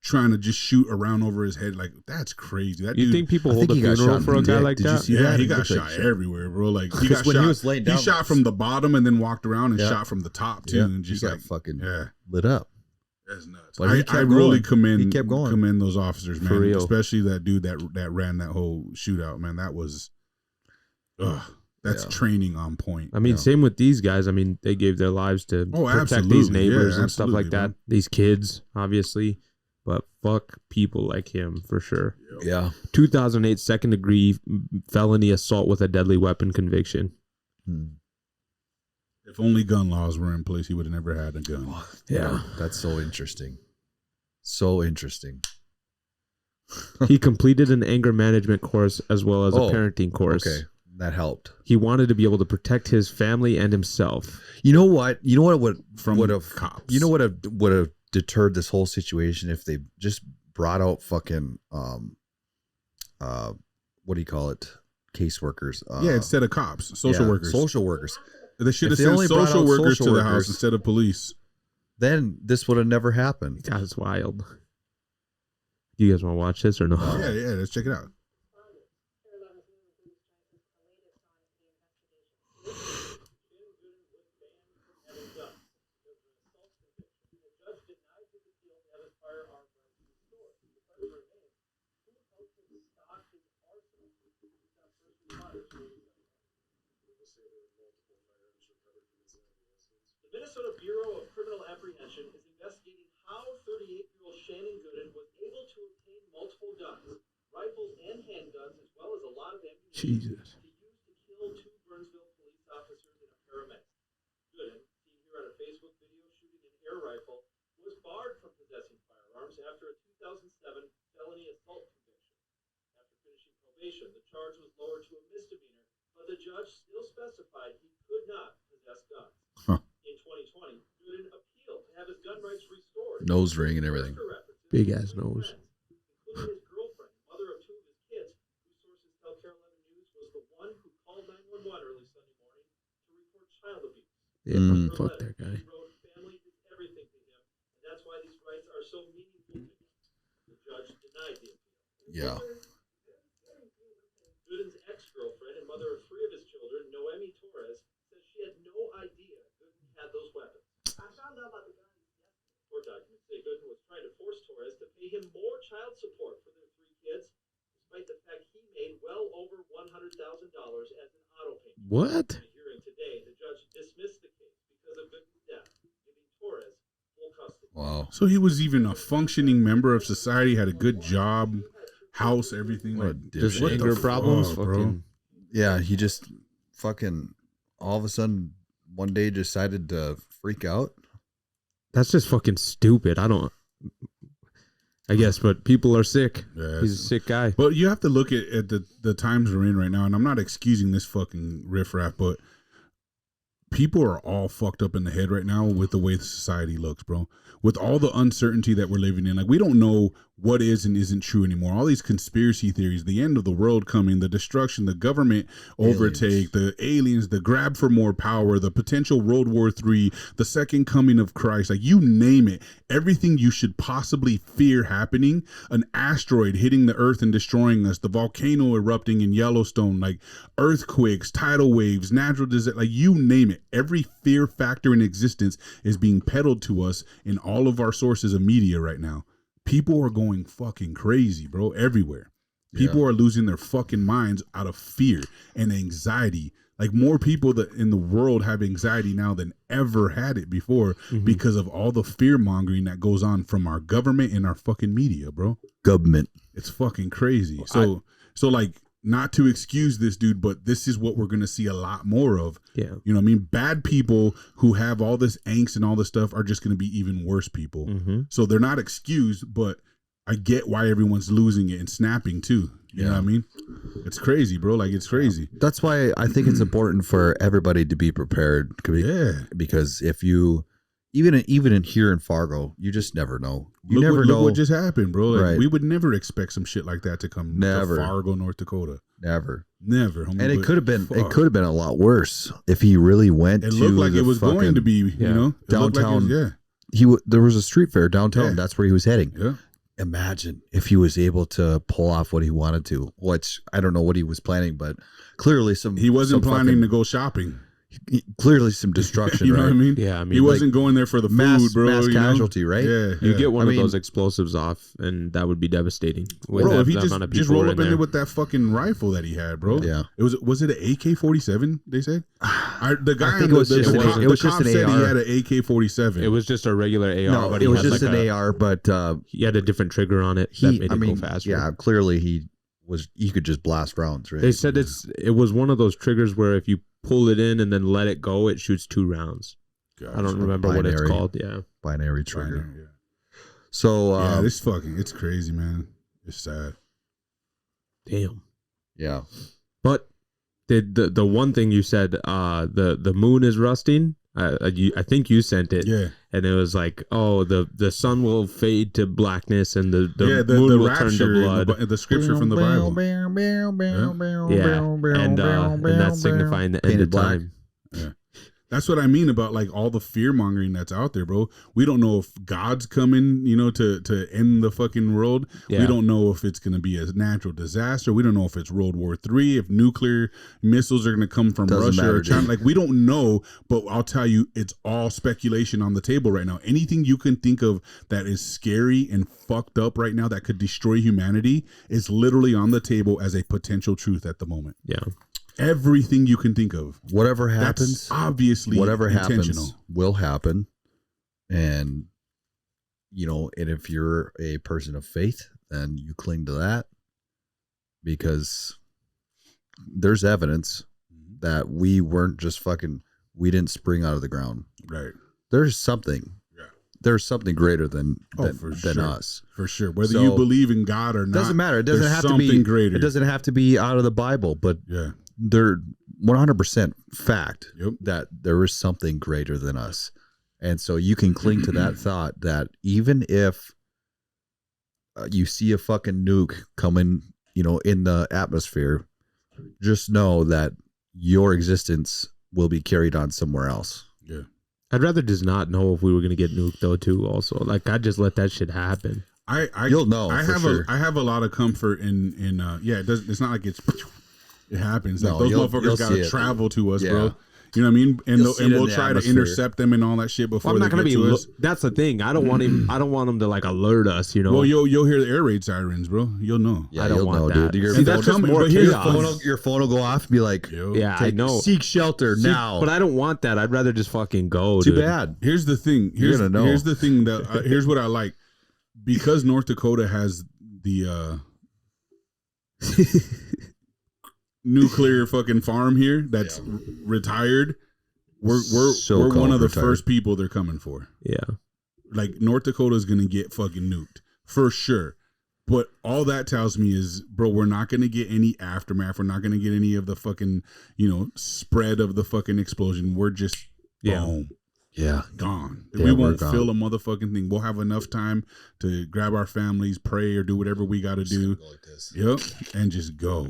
trying to just shoot around over his head. Like, that's crazy. That you think people hold a funeral for a guy like that? Did you see that? He got shot everywhere, bro. Like, he got shot. He was laying down, he shot from the bottom and then walked around and shot from the top too, and just got fucking lit up. That's nuts. But I really commend those officers, man. For real. Especially that dude that ran that whole shootout, man. That was, that's training on point. I mean, same with these guys. I mean, they gave their lives to protect these neighbors and stuff like that. These kids, obviously, but fuck people like him for sure. Yeah. 2008 second degree felony assault with a deadly weapon conviction. If only gun laws were in place, he would have never had a gun. Yeah. That's so interesting. So interesting. He completed an anger management course as well as a parenting course. Okay. That helped. He wanted to be able to protect his family and himself. You know what would have cops. You know what would have deterred this whole situation if they just brought out fucking what do you call it? Caseworkers. Instead of cops, social workers. Social workers. They should have If they sent only brought social out workers social to the house workers, instead of police. Then this would have never happened. That's wild. You guys want to watch this or no? Yeah, let's check it out. The Minnesota Bureau of Criminal Apprehension is investigating how 38-year-old Shannon Gooden was able to obtain multiple guns, rifles and handguns, as well as a lot of ammunition to use to kill 2 Burnsville police officers and a paramedic. Gooden, seen here on a Facebook video shooting an air rifle, was barred from possessing firearms after a 2007 felony assault conviction. After finishing probation, the charge was lowered to a misdemeanor, but the judge still specified he could not possess guns. In 2020, Gooden appealed to have his gun rights restored. Nose ring and everything. Big ass nose. Including his girlfriend, mother of 2 of his kids, whose sources tell Carol 11 News was the one who called 911 early Sunday morning to report child abuse. Yeah, fuck that guy. He wrote, "Family is everything to him, and that's why these rights are so meaningful to him." The judge denied the appeal. Yeah. Gooden's ex-girlfriend and mother of 3 of his children, Noemi Torres, says she had no idea Gooden had those weapons. I found out about the guns yesterday. Court documents say Gooden was trying to force Torres to pay him more child support for their 3 kids, despite the fact he made well over $100,000 as an auto payment. What? In a hearing today, the judge dismissed the case because of Gooden's death, giving Torres full custody. Wow. So he was even a functioning member of society, had a good job, house, everything. What a Like, Just What the anger problems, fuck, bro? fucking. Yeah, he just fucking all of a sudden one day decided to freak out. That's just fucking stupid. I guess, but people are sick. Yeah, He's a sick guy. But you have to look at the times we're in right now, and I'm not excusing this fucking riffraff, but people are all fucked up in the head right now with the way the society looks, bro. With all the uncertainty that we're living in, like we don't know what is and isn't true anymore. All these conspiracy theories, the end of the world coming, the destruction, the government overtake, the aliens, the grab for more power, the potential World War III, the second coming of Christ, like you name it, everything you should possibly fear happening, an asteroid hitting the earth and destroying us, the volcano erupting in Yellowstone, like earthquakes, tidal waves, natural disaster, like you name it. Every fear factor in existence is being peddled to us in all of our sources of media right now. People are going fucking crazy, bro, everywhere. People are losing their fucking minds out of fear and anxiety. Like more people that in the world have anxiety now than ever had it before because of all the fear mongering that goes on from our government and our fucking media, bro. Government. It's fucking crazy. So like, not to excuse this dude, but this is what we're going to see a lot more of. Yeah. You know what I mean? Bad people who have all this angst and all this stuff are just going to be even worse people. So they're not excused, but I get why everyone's losing it and snapping too. You know what I mean? It's crazy, bro. Like it's crazy. That's why I think it's important for everybody to be prepared. Because if you, even in here in Fargo, you just never know. You never know what just happened, bro. Like, Right. we would never expect some shit like that to come Never. to Fargo, North Dakota. Never. Never. Homie, And it but could have been fuck. it could have been a lot worse if he really went It to looked like the it was going fucking- to be, you know, it looked like it was- downtown. There was a street fair downtown. Yeah. That's where he was heading. yeah. Imagine if he was able to pull off what he wanted to, which I don't know what he was planning, but clearly He wasn't some planning fucking- to go shopping. clearly some destruction. You know right? what I mean? Yeah, I mean, He wasn't going there for the food, bro. mass you know? casualty, right? Yeah. You yeah. get one I of mean- those explosives off, and that would be devastating. With Bro, that, if he the just amount of just people roll were up in there there. with that fucking rifle that he had, bro. Yeah. Was it an AK-47? They said. The guy, I think it was just an- cop, it was the just cop an said he AR. had an AK-47. It was just a regular AR, No, but it he was had just like an a, AR, but he had a different trigger on it that made it go faster. yeah, clearly he could just blast rounds, right? They said it was one of those triggers where if you pull it in and then let it go, it shoots 2 rounds. I don't remember what it's binary. called. Yeah. binary trigger. Yeah. So Yeah, it's crazy, man. It's sad. Damn. yeah. But the one thing you said, the moon is rusting. I think you sent it. Yeah. And it was like, oh, the sun will fade to blackness and the moon the will turn to blood. the scripture from the Bible. And that's signifying the end of time. Yeah. That's what I mean about like all the fear mongering that's out there, bro. We don't know if God's coming, to end the fucking world. Yeah. We don't know if it's going to be a natural disaster. We don't know if it's World War III, if nuclear missiles are going to come from Russia or China. Like, we don't know, but I'll tell you, it's all speculation on the table right now. Anything you can think of that is scary and fucked up right now that could destroy humanity is literally on the table as a potential truth at the moment. Yeah. Everything you can think of. Whatever happens, that's obviously whatever intentional. happens will happen. And, and if you're a person of faith, then you cling to that, because there's evidence that we weren't just we didn't spring out of the ground. Right. There's something. There's something greater than us. For sure. Whether you believe in God or not. Doesn't matter. It doesn't have to be greater. It doesn't have to be out of the Bible, but they're 100% fact that there is something greater than us. And so you can cling to that thought that even if you see a fucking nuke coming, in the atmosphere, just know that your existence will be carried on somewhere else. Yeah. I'd rather just not know if we were going to get nuked though too. Also, like, I'd just let that shit happen. You'll know. I have a lot of comfort in it's not like it happens. Like, those motherfuckers got to travel to us, bro. You know what I mean? And we'll try to intercept them and all that shit before they get to us. That's the thing. I don't want him. I don't want them to like alert us. Well, you'll hear the air raid sirens, bro. You'll know. Yeah, I don't want that. Dude. Your phone will go off and be like, I know. Seek shelter now. But I don't want that. I'd rather just fucking go. Too bad. Here's the thing. Here's the thing that here's what I like. Because North Dakota has the nuclear fucking farm here that's retired. We're one of the first people they're coming for. Yeah. Like, North Dakota's gonna get fucking nuked for sure. But all that tells me is, bro, we're not gonna get any aftermath. We're not gonna get any of the fucking, spread of the fucking explosion. We're just boom. Yeah. Gone. We won't feel a motherfucking thing. We'll have enough time to grab our families, pray, or do whatever we gotta do. And just go.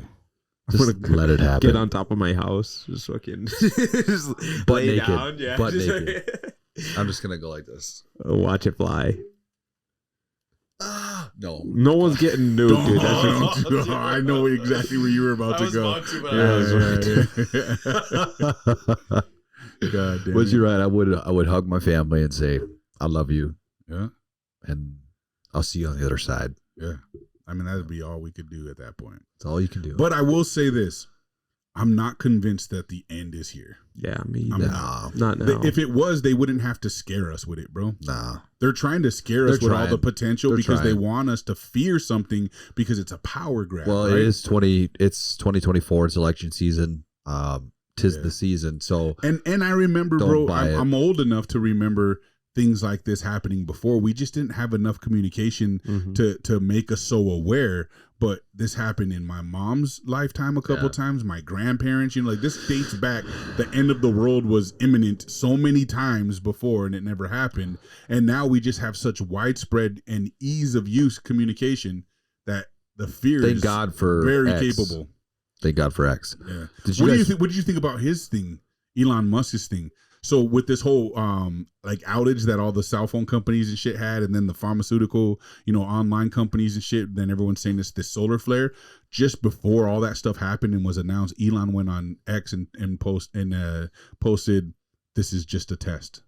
Just let it happen. Get on top of my house. Just fucking just butt lay naked. down. Yeah. Butt naked. I'm just gonna go like this. Watch it fly. No. No one's getting nuked, dude. That's just, I know exactly where you were about to go. God damn. But you're right. I would hug my family and say, I love you. Yeah. And I'll see you on the other side. Yeah. I mean, that would be all we could do at that point. That's all you can do. But I will say this. I'm not convinced that the end is here. Yeah, me not now. If it was, they wouldn't have to scare us with it, bro. Nah. They're trying to scare us with all the potential because they want us to fear something because it's a power grab. Well, right? it's 2024. It's election season. Tis the season. So and I remember, bro, I'm old enough to remember things like this happening before. We just didn't have enough communication to make us so aware. But this happened in my mom's lifetime a couple times, my grandparents, like, this dates back. The end of the world was imminent so many times before, and it never happened. And now we just have such widespread and ease of use communication that the fear is very capable. Thank God for X. Yeah. What did you think about his thing, Elon Musk's thing? So with this whole like outage that all the cell phone companies and shit had, and then the pharmaceutical, online companies and shit, then everyone's saying this solar flare. Just before all that stuff happened and was announced, Elon went on X and posted, "This is just a test."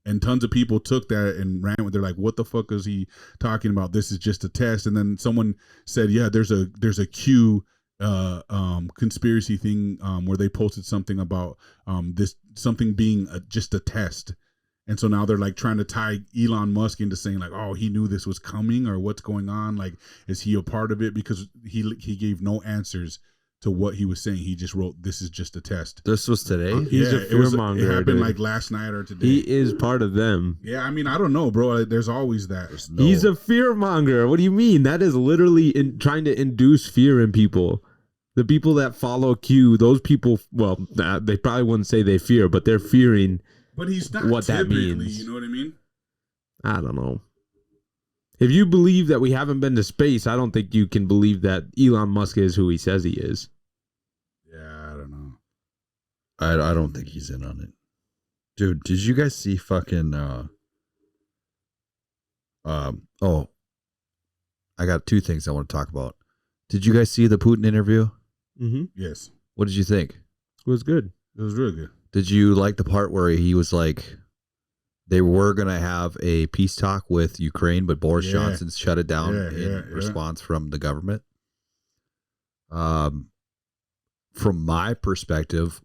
And tons of people took that and ran with. They're like, "What the fuck is he talking about? This is just a test." And then someone said, "Yeah, there's a Q." Conspiracy thing where they posted something about something being just a test, and so now they're like trying to tie Elon Musk into saying like, oh, he knew this was coming, or what's going on, like, is he a part of it? Because he gave no answers to what he was saying. He just wrote, "This is just a test." This was today. He's a fearmonger. It happened like last night or today. He is part of them. Yeah, I mean, I don't know, bro. There's always that. He's a fearmonger. What do you mean? That is literally trying to induce fear in people. The people that follow Q, those people, well, they probably wouldn't say they fear, but they're fearing But he's not what that typically, means. you know what I mean? I don't know. If you believe that we haven't been to space, I don't think you can believe that Elon Musk is who he says he is. Yeah, I don't know. I don't think he's in on it. Dude, did you guys see fucking oh, I got two things I want to talk about. Did you guys see the Putin interview? Mm-hmm. Yes. What did you think? It was good. It was really good. Did you like the part where he was like, they were going to have a peace talk with Ukraine, but Boris Johnson shut it down in response from the government? From my perspective,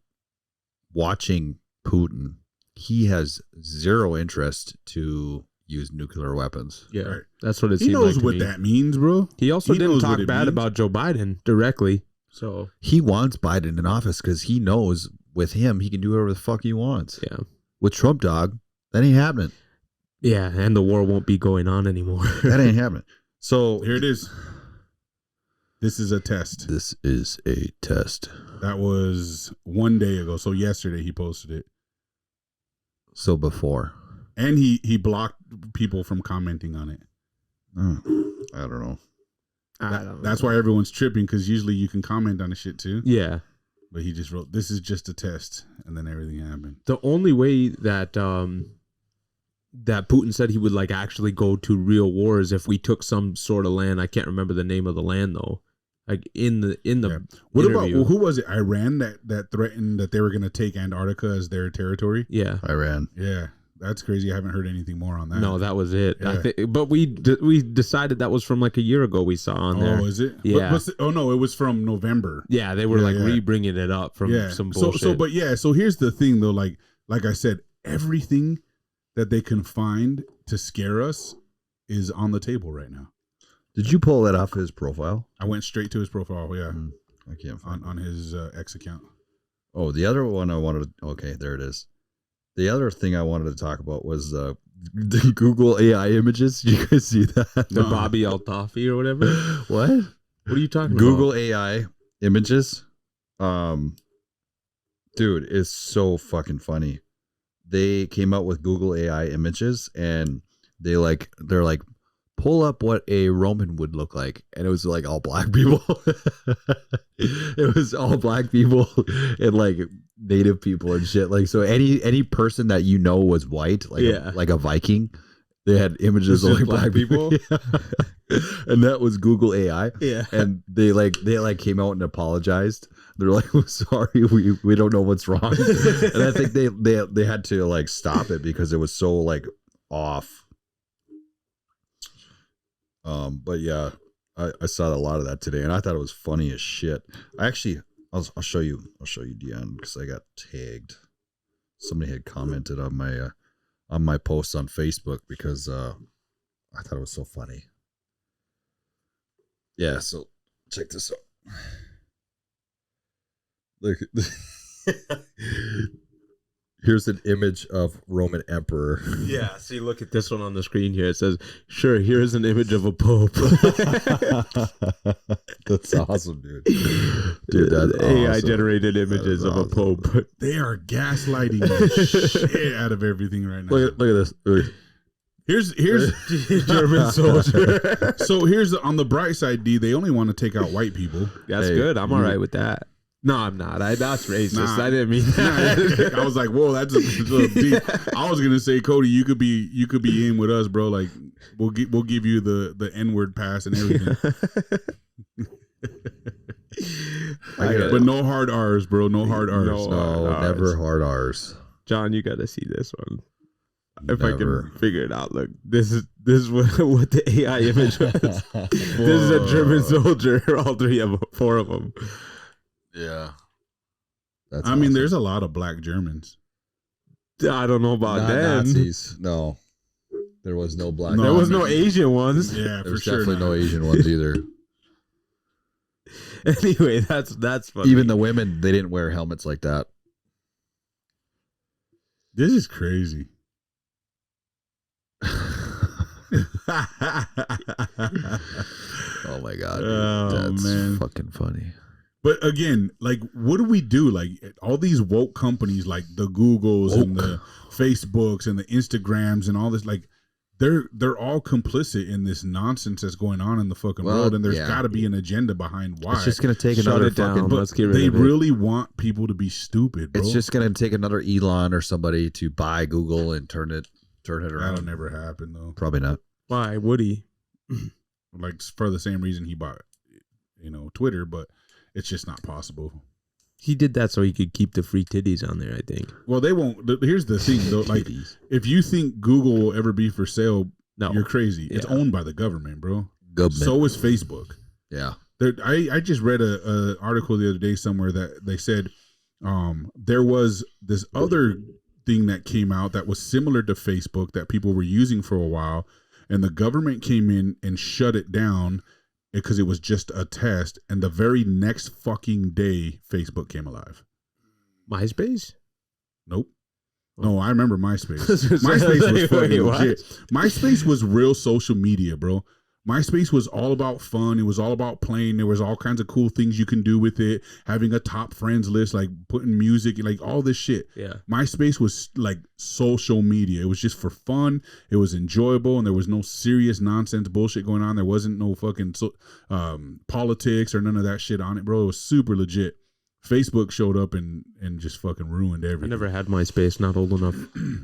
watching Putin, he has zero interest to use nuclear weapons. Yeah, Right. that's what it He seemed knows like to what me. that means, bro. He also He didn't knows talk what it bad means. about Joe Biden directly. So He wants Biden in office because he knows with him, he can do whatever the fuck he wants. yeah. With Trump, dog, that ain't happening. Yeah, and the war won't be going on anymore. That ain't happening. So Here it is. This is a test. this is a test. That was 1 day ago. So yesterday he posted it. So before. And he blocked people from commenting on it. I don't know. That's why everyone's tripping, because usually you can comment on the shit too. Yeah. But he just wrote, "This is just a test," and then everything happened. The only way that that Putin said he would like actually go to real war is if we took some sort of land. I can't remember the name of the land though. Like in the What interview. about, who was it? Iran that threatened that they were going to take Antarctica as their territory. Yeah. Iran. Yeah, that's crazy. I haven't heard anything more on that. No, that was it. Yeah. But we decided that was from like a year ago. We saw on there. Oh, is it? Yeah. Oh no, it was from November. Yeah, they were Yeah, like yeah. re-bringing it up from some bullshit. So here's the thing though. Like I said, everything that they can find to scare us is on the table right now. Did you pull that off his profile? I went straight to his profile. Yeah, I can't find on his X account. Oh, the other one I wanted to, okay, there it is. The other thing I wanted to talk about was the Google AI images. Did you guys see that? The Bobby Altafi or whatever. What? What are you talking Google about? AI images. Dude, it's so fucking funny. They came out with Google AI images and they're like, pull up what a Roman would look like. And it was like all black people. It was all black people and like native people and shit. Like, so any person that you know was white, like, like a Viking, they had images of like black people. And that was Google AI. Yeah. And they came out and apologized. They're like, "We're sorry, we don't know what's wrong." And I think they had to like stop it because it was so like off. But yeah, I saw a lot of that today, and I thought it was funny as shit. I'll show you Dion, because I got tagged. Somebody had commented on my post on Facebook because I thought it was so funny. Yeah, so check this out. Look, here's an image of Roman emperor. Yeah, see, look at this one on the screen here. It says, "Sure, here's an image of a pope." That's awesome, dude. Dude, that's AI awesome. generated images of a pope. They are gaslighting the shit out of everything right now. Look at this. Here's German soldier. So here's on the bright side, D. They only want to take out white people. That's good. I'm all right with that. No, I'm not. That's racist. Nah. I didn't mean that. I was like, whoa, that's a little deep. I was gonna say, Cody, you could be in with us, bro. Like, we'll give you the N-word pass and everything. But no hard R's, bro. No hard R's. No, never hard R's. John, you got to see this one. If Never. I can figure it out, look, this is what the AI image was. This is a German soldier. All four of them. Yeah. I mean, there's a lot of black Germans. I don't know about not them. Nazis. No, there was no black. No, There was no man. Asian ones. Yeah, for There's sure. definitely not. no Asian ones either. Anyway, that's funny. Even the women, they didn't wear helmets like that. This is crazy. Oh my god, dude. Oh, That's man. fucking funny. But again, like, what do we do? Like, all these woke companies, like the Googles and the Facebooks and the Instagrams and all this, like, they're all complicit in this nonsense that's going on in the fucking world, and there's got to be an agenda behind why. It's just gonna take Shut another it down. fucking. Let's get rid They of it. really want people to be stupid, bro. It's just gonna take another Elon or somebody to buy Google and turn it That'll around. never happen, though. Probably not. Why would he? Like, for the same reason he bought, Twitter, but it's just not possible. He did that so he could keep the free titties on there, I think. Well, they won't. Here's the thing, though. Like, if you think Google will ever be for sale, No. you're crazy. It's Yeah. owned by the government, bro. Government. So is Facebook. Yeah. I just read a article the other day somewhere that they said there was this other thing that came out that was similar to Facebook that people were using for a while, and the government came in and shut it down because it was just a test, and the very next fucking day Facebook came alive. MySpace? Nope. No, I remember MySpace. MySpace MySpace was fucking what? legit. MySpace was real social media, bro. MySpace was all about fun. It was all about playing. There was all kinds of cool things you can do with it. Having a top friends list, like putting music, like all this shit. Yeah. MySpace was like social media. It was just for fun. It was enjoyable, and there was no serious nonsense bullshit going on. There wasn't no fucking politics or none of that shit on it, bro. It was super legit. Facebook showed up and just fucking ruined everything. I never had MySpace, not old enough.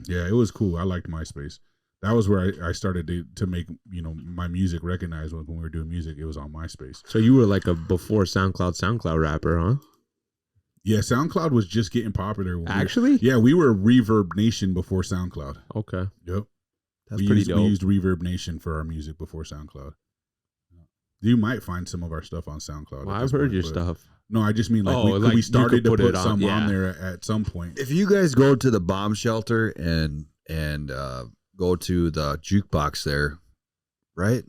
Yeah, it was cool. I liked MySpace. That was where I started to make, my music recognized when we were doing music. It was on MySpace. So you were like a before SoundCloud rapper, huh? Yeah, SoundCloud was just getting popular. Actually? We were Reverb Nation before SoundCloud. Okay. Yep. That's pretty dope. We used Reverb Nation for our music before SoundCloud. You might find some of our stuff on SoundCloud. Well, I've heard your stuff. No, I just mean like we started to put put it on- some yeah. on there at some point. If you guys go to the bomb shelter and go to the jukebox there, right?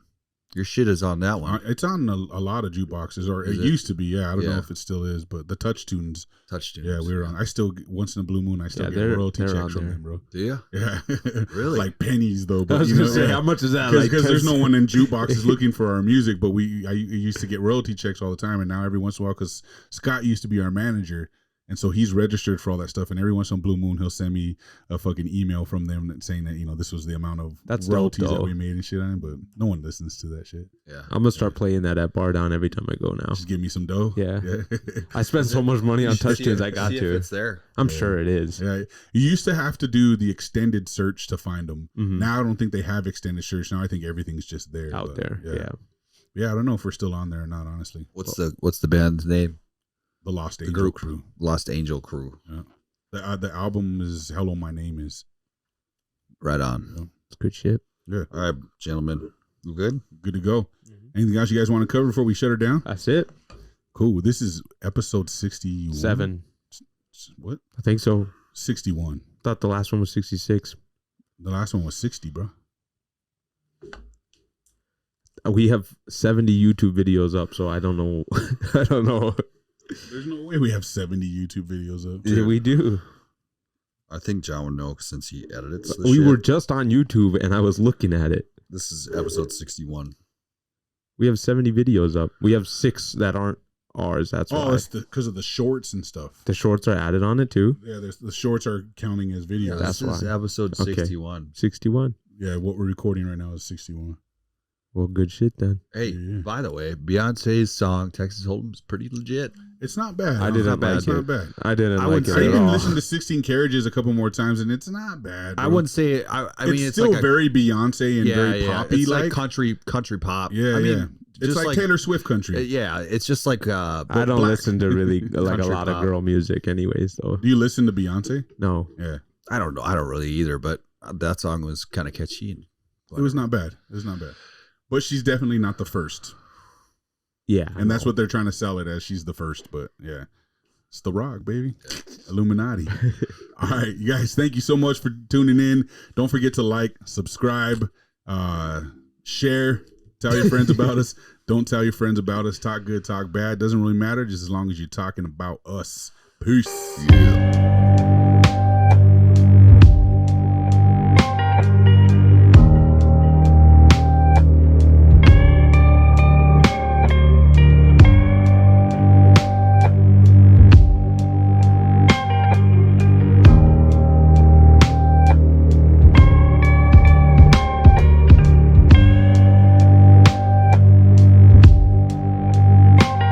Your shit is on that one. It's on a lot of jukeboxes, or it Is it? used to be. Yeah, I don't know Yeah. if it still is, but the Touch Tunes. Touched it. Yeah, we were on. I still once in a blue moon. I still Yeah, get they're royalty on checks from there. them, bro. Do you? Yeah, Really? like pennies though. But I was you gonna know, say, yeah. how much is that? Because Like there's 10 no one in jukeboxes looking for our music, but I used to get royalty checks all the time, and now every once in a while, because Scott used to be our manager, and so he's registered for all that stuff, and every once in a blue moon, he'll send me a fucking email from them saying that this was the amount of That's dope, royalties that though. we made and shit on it, but no one listens to that shit. Yeah. I'm gonna start playing that at Bar Down every time I go now. Just give me some dough. Yeah. I spend so much money on touch tunes. I got see to. if it's there. I'm sure it is. Yeah, you used to have to do the extended search to find them. Mhm. Now I don't think they have extended search. Now I think everything's just there. Out but, there. Yeah. I don't know if we're still on there or not. Honestly, What's the band's name? the Lost The Angel group. Crew. Lost Angel Crew. Yeah. The album is "Hello, My Name Is." Right on. It's good shit. Yeah, All right, gentlemen. You good? good to go. Anything else you guys want to cover before we shut her down? That's it. Cool. This is episode 61. 7. What? I think so. 61. Thought the last one was 66. The last one was 60, bro. We have 70 YouTube videos up, so I don't know. I don't know. There's no way we have 70 YouTube videos up. Yeah, we do. I think John would know since he edits. The We shit. were just on YouTube, and I was looking at it. This is episode 61. We have 70 videos up. We have 6 that aren't ours. That's why. it's because of the shorts and stuff. The shorts are added on it too. Yeah, the shorts are counting as videos. That's This is why. episode Okay. 61. 61. Yeah, what we're recording right now is 61. Well, good shit then. Hey, Yeah. by the way, Beyonce's song "Texas Hold'em" is pretty legit. It's not bad. I didn't It's like not it. bad. I didn't I like wouldn't it I say at even all. listened to 16 Carriages a couple more times, and it's not bad. Bro. I wouldn't say. I mean, it's still like very Beyonce and very poppy. It's like country pop. Yeah, I mean, yeah. It's just like Taylor Swift country. Yeah, it's just like. I don't listen to really like a Country lot of pop. girl music, anyways. Though Do you listen to Beyonce? no, Yeah, I don't know. I don't really either, but that song was kind of catchy. it was not bad. It was not bad. But she's definitely not the first, yeah, and that's what they're trying to sell it as. She's the first, but yeah, it's The Rock, baby, Illuminati. All right, you guys, thank you so much for tuning in. Don't forget to like, subscribe, share, tell your friends about us. Don't tell your friends about us. Talk good, talk bad. Doesn't really matter, just as long as you're talking about us. Peace. Yeah.